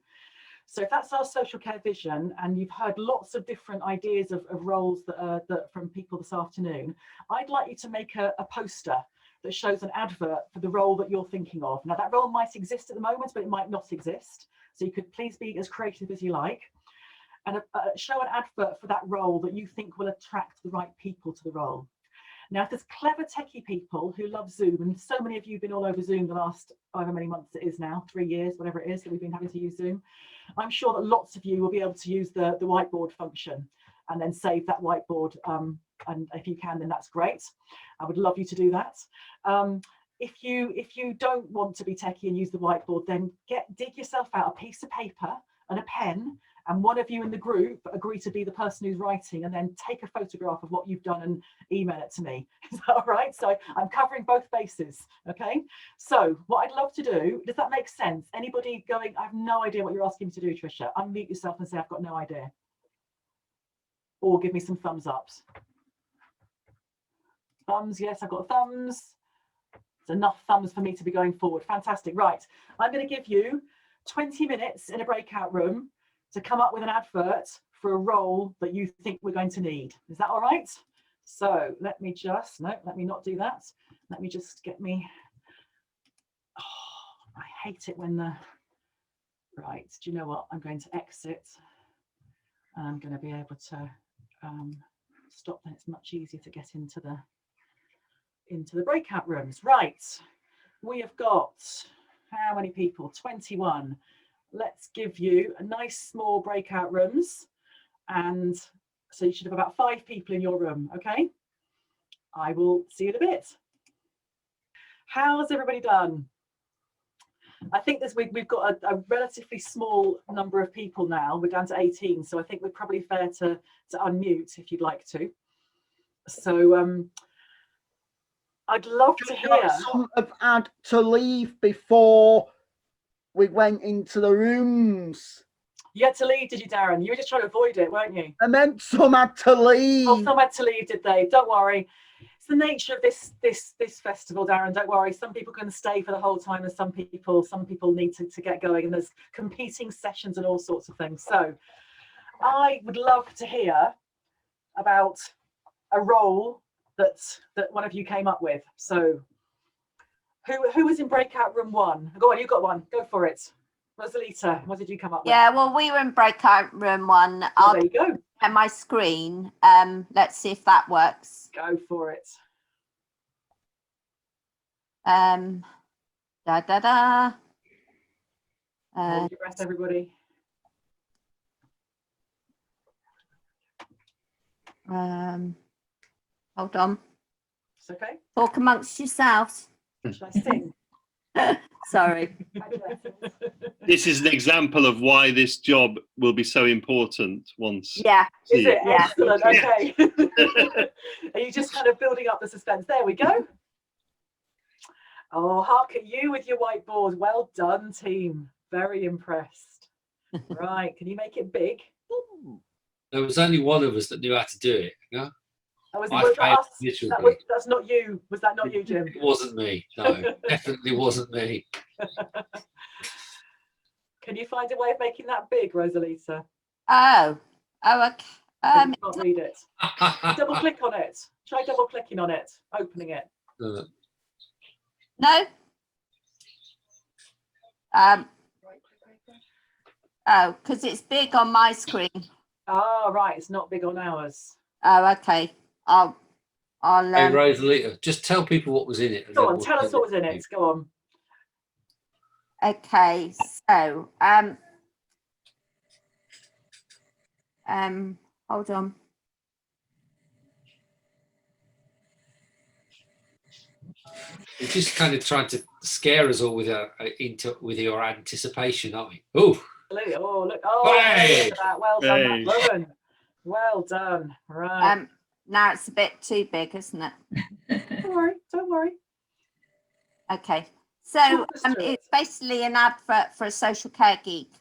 So if that's our social care vision, and you've heard lots of different ideas of roles that from people this afternoon, I'd like you to make a poster that shows an advert for the role that you're thinking of. Now, that role might exist at the moment, but it might not exist. So you could please be as creative as you like, and show an advert for that role that you think will attract the right people to the role. Now, if there's clever techie people who love Zoom, and so many of you have been all over Zoom the last however many months it is now, 3 years, whatever it is that we've been having to use Zoom, I'm sure that lots of you will be able to use the whiteboard function and then save that whiteboard. And if you can, then that's great. I would love you to do that. If you don't want to be techie and use the whiteboard, then dig yourself out a piece of paper and a pen, and one of you in the group agree to be the person who's writing, and then take a photograph of what you've done and email it to me. Is that all right? So I'm covering both bases. Okay. So what I'd love to do, does that make sense? Anybody going, I have no idea what you're asking me to do, Tricia? Unmute yourself and say, I've got no idea. Or give me some thumbs ups. Thumbs, yes, I've got thumbs. It's enough thumbs for me to be going forward. Fantastic. Right. I'm going to give you 20 minutes in a breakout room to come up with an advert for a role that you think we're going to need. Is that all right? So let me not do that. Let me just get me, I hate it when right, do you know what? I'm going to exit, and I'm going to be able to stop. Then it's much easier to get into the breakout rooms. Right, we have got, how many people? 21. Let's give you a nice small breakout rooms, and so you should have about 5 people in your room. Okay, I will see you in a bit. How's everybody done? I think we've got a relatively small number of people now. We're down to 18, so I think we're probably fair to unmute if you'd like to. So I'd love to hear. Some have had to leave before we went into the rooms. You had to leave, did you, Darren? You were just trying to avoid it, weren't you? I meant some had to leave. Oh, some had to leave, did they? Don't worry. It's the nature of this festival, Darren. Don't worry. Some people can stay for the whole time, and some people need to get going, and there's competing sessions and all sorts of things. So I would love to hear about a role that one of you came up with. So who was in breakout room 1? Go on, you got one. Go for it. Rosalita, what did you come up with? Yeah, well, we were in breakout room 1. Well, I'll there you go. share my screen. Let's see if that works. Go for it. Hold Hold your breath, everybody. Hold on. It's okay. Talk amongst yourselves. Should I sing? Sorry. This is an example of why this job will be so important once. Yeah. Is it? Yeah. Excellent. Okay. Are you just kind of building up the suspense? There we go. Oh, hark at you with your whiteboard. Well done, team. Very impressed. Right. Can you make it big? There was only one of us that knew how to do it. Yeah? Was I that failed us? miserably. That's not you. Was that not you, Jim? It wasn't me. No, definitely wasn't me. Can you find a way of making that big, Rosalita? Oh, okay. You can't read it. Double click on it. Try double clicking on it, opening it. No. Oh, because it's big on my screen. Oh, right. It's not big on ours. Oh, okay. I'll. Hey, Rosalita, just tell people what was in it. Go on, tell us what was in it. Go on. Okay, so hold on. You're just kind of trying to scare us all with your anticipation, aren't we? Oh, look! Oh, hey! Look at that. Well done, Hey. Rowan. Well done. Right. Now it's a bit too big, isn't it? Don't worry. Okay, so Talk us through it's basically an advert for a social care geek.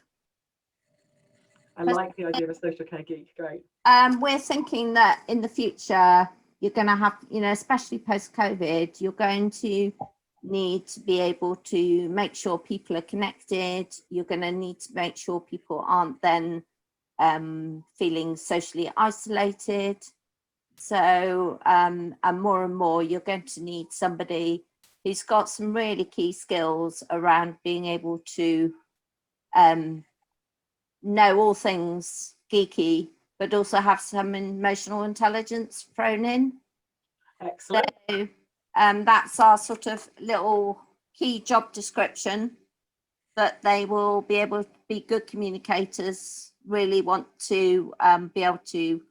I like the idea of a social care geek. Great. We're thinking that in the future, you're going to have, especially post-COVID, you're going to need to be able to make sure people are connected. You're going to need to make sure people aren't then feeling socially isolated. So, and more, you're going to need somebody who's got some really key skills around being able to know all things geeky, but also have some emotional intelligence thrown in. Excellent. So that's our sort of little key job description, that they will be able to be good communicators, really want to be able to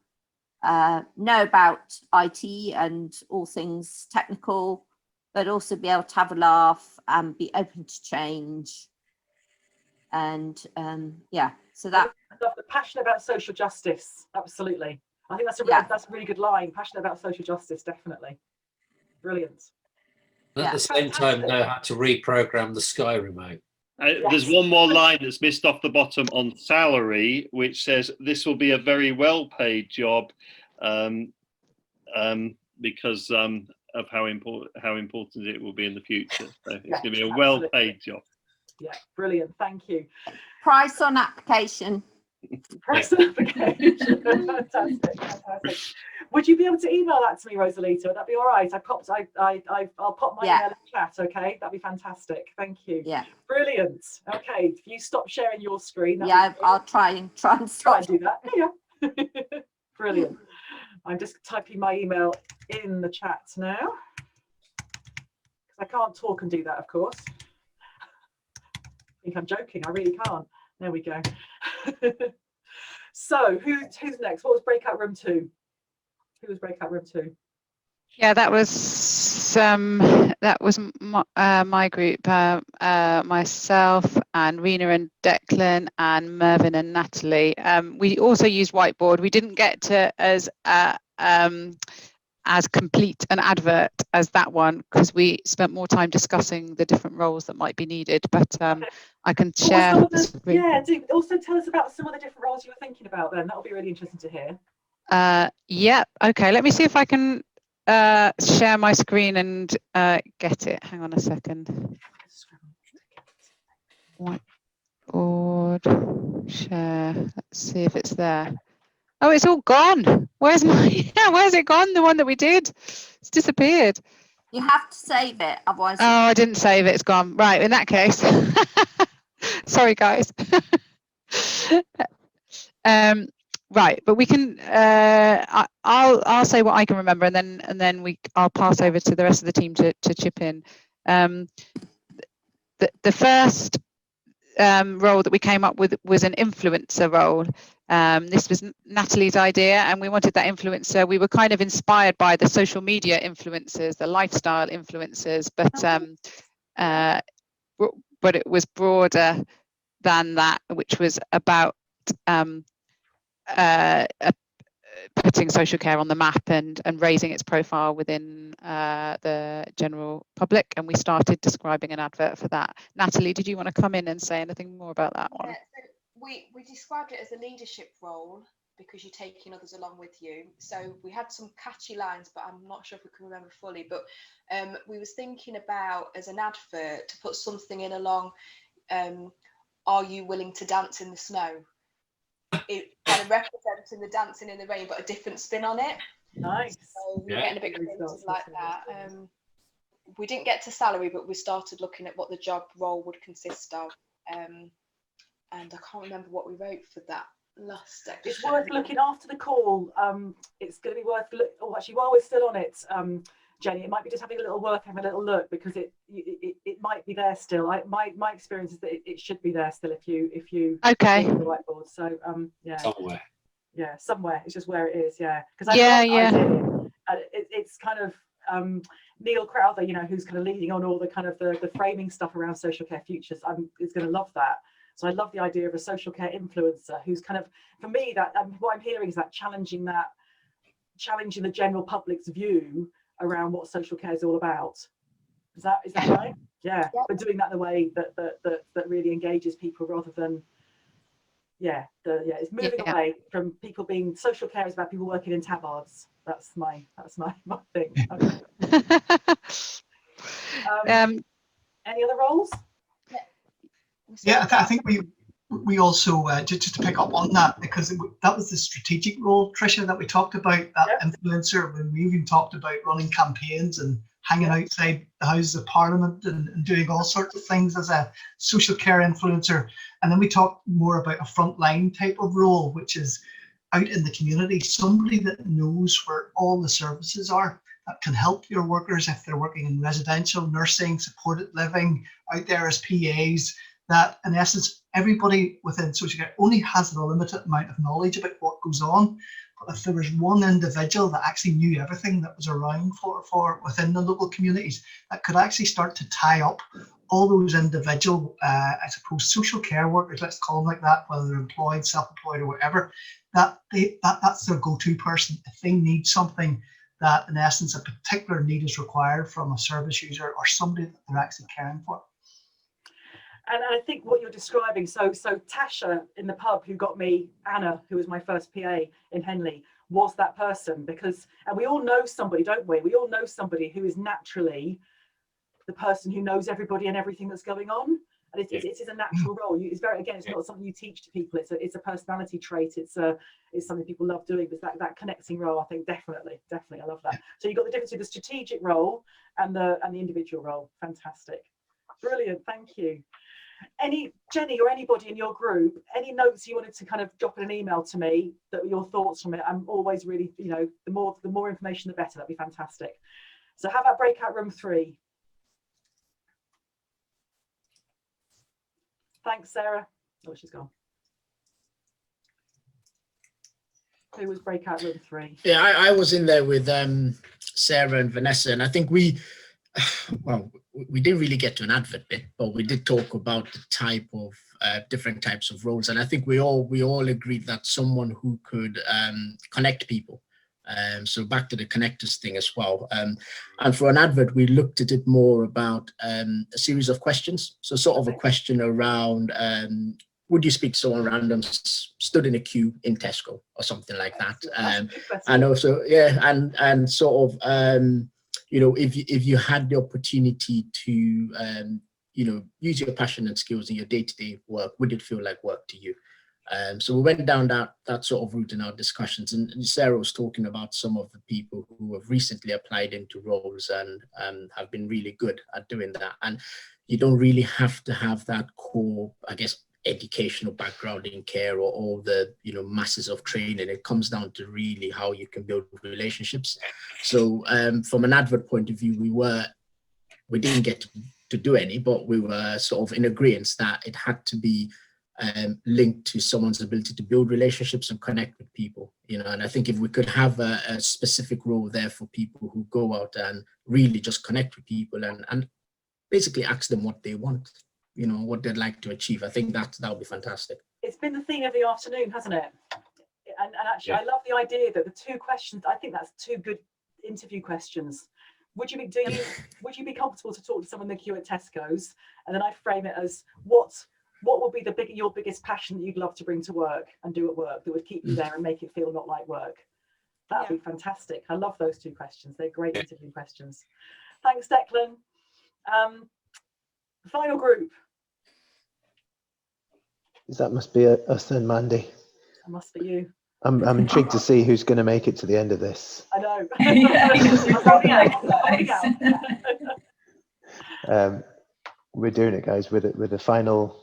know about IT and all things technical, but also be able to have a laugh and be open to change. And yeah, so that. Passionate about social justice. Absolutely. I think that's that's a really good line. Passionate about social justice. Definitely. Brilliant. At the same time, know how to reprogram the Sky remote. There's one more line that's missed off the bottom on salary, which says this will be a very well-paid job because of how important it will be in the future. So it's going to be a well-paid job. Yeah, brilliant. Thank you. Price on application. Price on application. Fantastic. Would you be able to email that to me, Rosalita? Would that be all right? I'll pop my email in the chat. Okay, that'd be fantastic. Thank you. Yeah. Brilliant. Okay, if you stop sharing your screen. I'll try and do that. Yeah. Brilliant. I'm just typing my email in the chat now, because I can't talk and do that, of course. I think I'm joking. I really can't. There we go. So who's next? What was breakout room 2? Who was breakout room 2? Yeah, that was my group, myself and Rena and Declan and Mervyn and Natalie. We also used whiteboard. We didn't get to as complete an advert as that one because we spent more time discussing the different roles that might be needed. But I can share. Also tell us about some of the different roles you were thinking about. Then that'll be really interesting to hear. Yeah. Okay. Let me see if I can share my screen and get it. Hang on a second. Whiteboard share. Let's see if it's there. Oh, it's all gone. Where's it gone? The one that we did. It's disappeared. You have to save it, otherwise. Oh, I didn't save it. It's gone. Right. In that case. Sorry, guys. Right, but we can. I'll say what I can remember, and then I'll pass over to the rest of the team to chip in. The first role that we came up with was an influencer role. This was Natalie's idea, and we wanted that influencer. We were kind of inspired by the social media influencers, the lifestyle influencers, but it was broader than that, which was about putting social care on the map and raising its profile within the general public. And we started describing an advert for that. Natalie, did you want to come in and say anything more about that one? So we described it as a leadership role because you're taking others along with you. So we had some catchy lines, but I'm not sure if we can remember fully. But we was thinking about, as an advert, to put something in along, are you willing to dance in the snow? It kind of representing the dancing in the rain, but a different spin on it. Nice. So we're getting a bit creative like that. We didn't get to salary, but we started looking at what the job role would consist of. And I can't remember what we wrote for that last section. It's worth looking after the call. It's going to be worth oh, actually, while we're still on it, Jenny, it might be just having a little work, having a little look, because it might be there still. My experience is that it should be there still if you okay the whiteboard. So yeah, somewhere. It's just where it is. Yeah, because it's kind of Neil Crowther, you know, who's kind of leading on all the kind of the framing stuff around social care futures. Is going to love that. So I love the idea of a social care influencer who's kind of, for me, that what I'm hearing is that challenging the general public's view around what social care is all about. Is that right? Yeah. But doing that in a way that really engages people rather than it's moving away from people being social care is about people working in tabards. That's my thing. Okay. Any other roles? Yeah, I think we also just to pick up on that, because that was the strategic role, Tricia, that we talked about, that influencer, when we even talked about running campaigns and hanging outside the Houses of Parliament and doing all sorts of things as a social care influencer. And then we talked more about a frontline type of role, which is out in the community, somebody that knows where all the services are, that can help your workers if they're working in residential, nursing, supported living, out there as PAs, that in essence, everybody within social care only has a limited amount of knowledge about what goes on. But if there was one individual that actually knew everything that was around for within the local communities, that could actually start to tie up all those individual, I suppose, social care workers, let's call them like that, whether they're employed, self-employed or whatever, that's their go-to person. If they need something that in essence, a particular need is required from a service user or somebody that they're actually caring for. And I think what you're describing, so Tasha in the pub who got me Anna, who was my first PA in Henley, was that person, because, and we all know somebody, don't we? We all know somebody who is naturally the person who knows everybody and everything that's going on. And it is a natural role. It's not something you teach to people. It's a personality trait. It's something people love doing. But that connecting role, I think definitely, I love that. So you've got the difference between the strategic role and the individual role. Fantastic, brilliant. Thank you. Jenny or anybody in your group, any notes you wanted to kind of drop in an email to me that were your thoughts from it? I'm always really, the more information, the better. That'd be fantastic. So how about breakout room 3? Thanks, Sarah. Oh, she's gone. Who was breakout room 3? Yeah, I was in there with Sarah and Vanessa, and I think we didn't really get to an advert bit, but we did talk about the type of different types of roles, and I think we all agreed that someone who could connect people. So back to the connectors thing as well. And for an advert, we looked at it more about a series of questions. So sort of a question around, would you speak to someone random stood in a queue in Tesco or something like that? And also, and sort of, if you had the opportunity to, use your passion and skills in your day-to-day work, would it feel like work to you? So we went down that sort of route in our discussions, and Sarah was talking about some of the people who have recently applied into roles and have been really good at doing that. And you don't really have to have that core, I guess, educational background in care or all the masses of training. It comes down to really how you can build relationships. So from an advert point of view, we didn't get to to do any, but we were sort of in agreement that it had to be linked to someone's ability to build relationships and connect with people, you know. And I think if we could have a specific role there for people who go out and really just connect with people and basically ask them what they want, you know, what they'd like to achieve, I think that would be fantastic. It's been the theme of the afternoon, hasn't it? And actually, I love the idea that the 2 questions, I think that's 2 good interview questions. Would you be comfortable to talk to someone in the queue at Tesco's? And then I frame it as what would be your biggest passion that you'd love to bring to work and do at work that would keep you there and make it feel not like work? That'd be fantastic. I love those 2 questions. They're great interview questions. Thanks, Declan. Final group. That must be us then, Mandy. That must be you. I'm intrigued to see who's going to make it to the end of this. I know. We're doing it, guys, with the final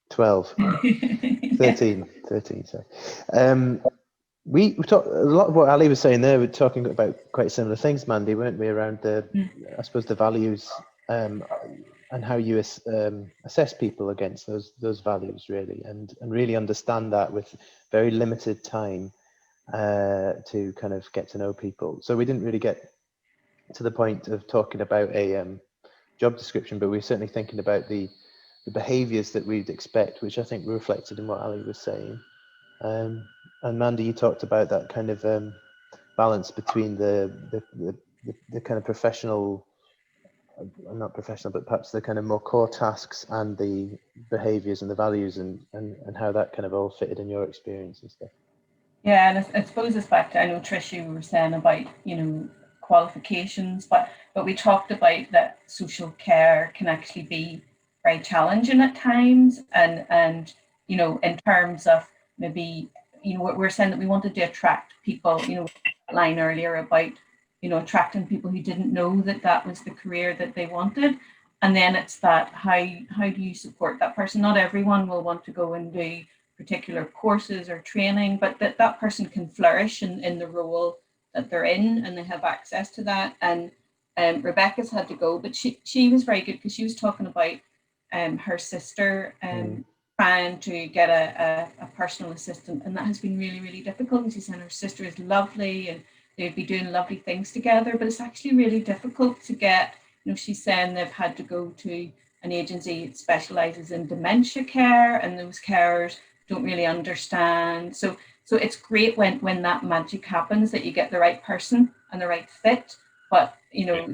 12, 13. So, we talked a lot of what Ali was saying there. We're talking about quite similar things, Mandy, weren't we? Around I suppose, the values and how you assess people against those values, really, and really understand that with very limited time to kind of get to know people. So we didn't really get to the point of talking about a job description, but we're certainly thinking about the behaviours that we'd expect, which I think were reflected in what Ali was saying. And Mandy, you talked about that kind of balance between the kind of professional, not professional, but perhaps the kind of more core tasks and the behaviours and the values and how that kind of all fitted in your experience and stuff. Yeah, and I suppose it's back to, I know Trish, you were saying about, you know, qualifications, but we talked about that social care can actually be very challenging at times, and you know, in terms of maybe, you know, we're saying that we wanted to attract people, you know, line earlier about, you know, attracting people who didn't know that was the career that they wanted. And then it's that how do you support that person? Not everyone will want to go and do particular courses or training, but that person can flourish in the role that they're in, and they have access to that. And Rebecca's had to go, but she was very good, because she was talking about her sister trying to get a personal assistant, and that has been really, really difficult. And she said her sister is lovely and they'd be doing lovely things together, but it's actually really difficult to get, you know, she's saying they've had to go to an agency that specialises in dementia care, and those carers don't really understand. So it's great when that magic happens, that you get the right person and the right fit. But, you know,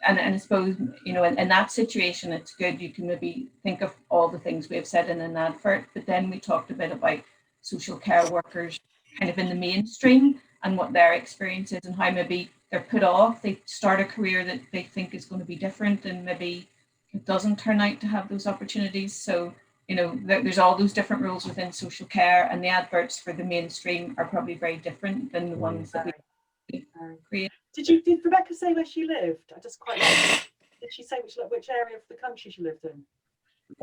and I suppose, you know, in that situation, it's good. You can maybe think of all the things we have said in an advert, but then we talked a bit about social care workers kind of in the mainstream and what their experience is, and how maybe they're put off. They start a career that they think is going to be different, and maybe it doesn't turn out to have those opportunities. So, you know, there's all those different roles within social care, and the adverts for the mainstream are probably very different than the ones that we create. Did Rebecca say where she lived? I just quite like. Did she say which area of the country she lived in?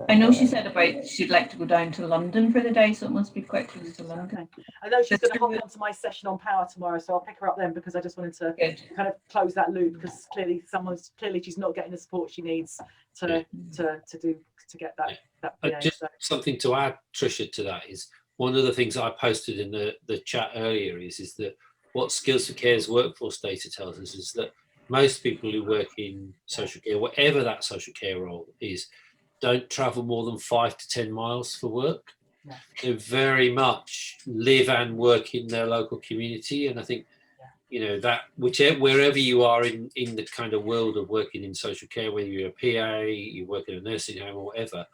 I know she said about she'd like to go down to London for the day, so it must be quite close to London. Okay. I know she's going to hop onto my session on power tomorrow, so I'll pick her up then, because I just wanted to kind of close that loop, because clearly she's not getting the support she needs to get that PA. Just something to add, Tricia, to that is one of the things I posted in the chat earlier is that what Skills for Care's workforce data tells us is that most people who work in social care, whatever that social care role is, don't travel more than 5 to 10 miles for work. Yeah. They very much live and work in their local community. And I think, you know, that wherever you are in the kind of world of working in social care, whether you're a PA, you work in a nursing home or whatever,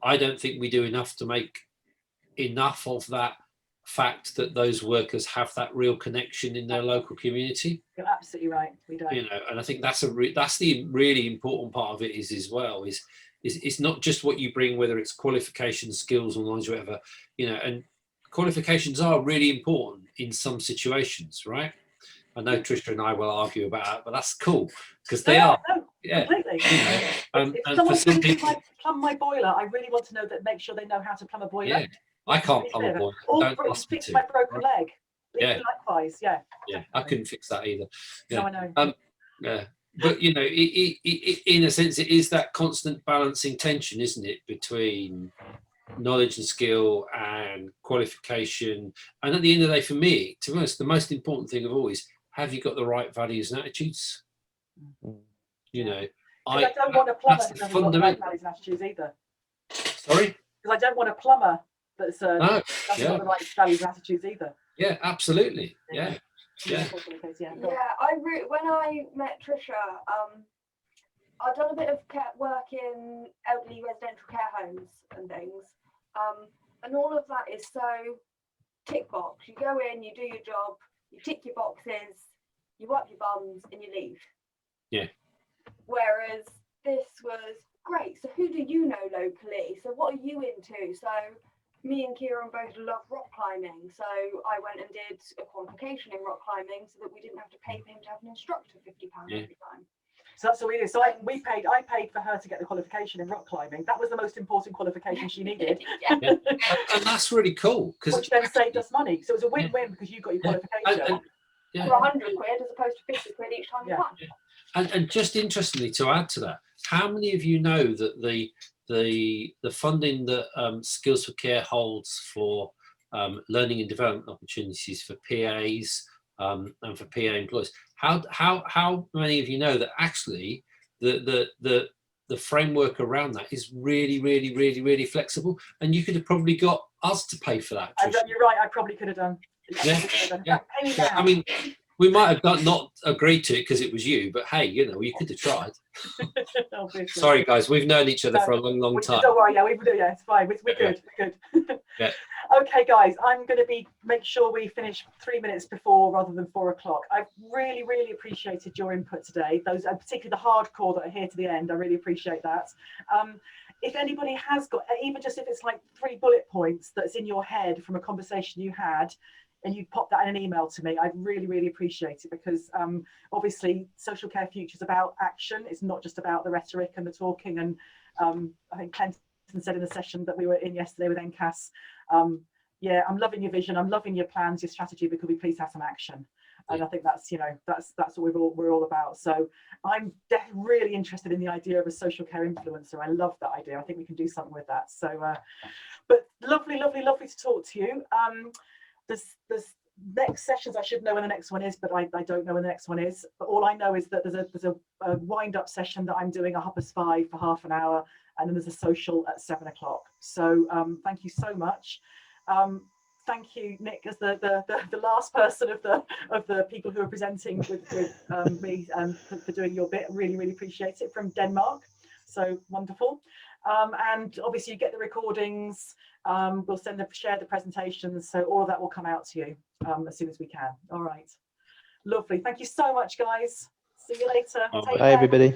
I don't think we do enough to make enough of that fact that those workers have that real connection in their local community. You're absolutely right. We don't. You know, and I think that's the really important part of it is as well is it's not just what you bring, whether it's qualifications, skills or knowledge, whatever, you know, and qualifications are really important in some situations, right? I know Trisha and I will argue about that, but that's cool because they are. No, yeah, completely. You know, if and someone for some thinks people, plumb my boiler, I really want to know that. Make sure they know how to plumb a boiler. yeah, I can't plumb a boiler. Or Don't ask me fix to. my broken leg. Yeah. Likewise, yeah. Yeah, I couldn't fix that either. No, Yeah. I know. Yeah. but you know, in a sense, it is that constant balancing tension, isn't it, between knowledge and skill and qualification. And at the end of the day, for me, to be honest, the most important thing of all is, have you got the right values and attitudes? You know, I don't want a plumber who doesn't got the right values and attitudes either. Sorry? Because I don't want a plumber that's doesn't got the right values and attitudes either. Yeah, absolutely. Yeah. Yeah. When I met Trisha, I'd done a bit of work in elderly residential care homes and things, and all of that is so tick box. You go in, you do your job, you tick your boxes, you wipe your bums, and you leave. Yeah. Whereas this was great. So who do you know locally? So what are you into? So me and Kieran both love rock climbing. So I went and did a qualification in rock climbing so that we didn't have to pay for him to have an instructor £50 every time. So that's what we did. So I paid for her to get the qualification in rock climbing. That was the most important qualification she needed. And that's really cool, which then saved us money. So it was a win-win because you got your qualification. For £100 as opposed to £50 each time you climb. And just interestingly, to add to that, how many of you know that the funding that Skills for Care holds for learning and development opportunities for PAs and for PA employees, how many of you know that actually the framework around that is really flexible, and you could have probably got us to pay for that? You're right, I probably could have done. Yeah. I mean, we might have not agreed to it because it was you, but hey, you know, you could have tried. Sorry, guys, we've known each other for a long time. Don't worry, it's fine. We're good. Yeah. Okay, guys, I'm going to make sure we finish 3 minutes before rather than 4 o'clock. I've really appreciated your input today. Those, particularly the hardcore that are here to the end, I really appreciate that. If anybody has got, even just if it's like 3 bullet points that's in your head from a conversation you had, and you pop that in an email to me, I'd really appreciate it, because obviously Social Care Future is about action. It's not just about the rhetoric and the talking. And I think Clinton said in the session that we were in yesterday with NCAS, yeah, I'm loving your vision, I'm loving your plans, your strategy, but could we please have some action? And I think that's, you know, that's what we're all about. So I'm really interested in the idea of a social care influencer. I love that idea. I think we can do something with that. So, but lovely to talk to you. There's next sessions. I should know when the next one is, but I don't know when the next one is. But all I know is that there's a wind-up session that I'm doing, a 5:30 for half an hour, and then there's a social at 7 o'clock. So thank you so much. Thank you, Nick, as the last person of the people who are presenting with me, for doing your bit. Really appreciate it, from Denmark. So wonderful. And obviously you get the recordings. We'll share the presentations, so all of that will come out to you as soon as we can. All right, lovely. Thank you so much, guys. See you later. Bye, everybody.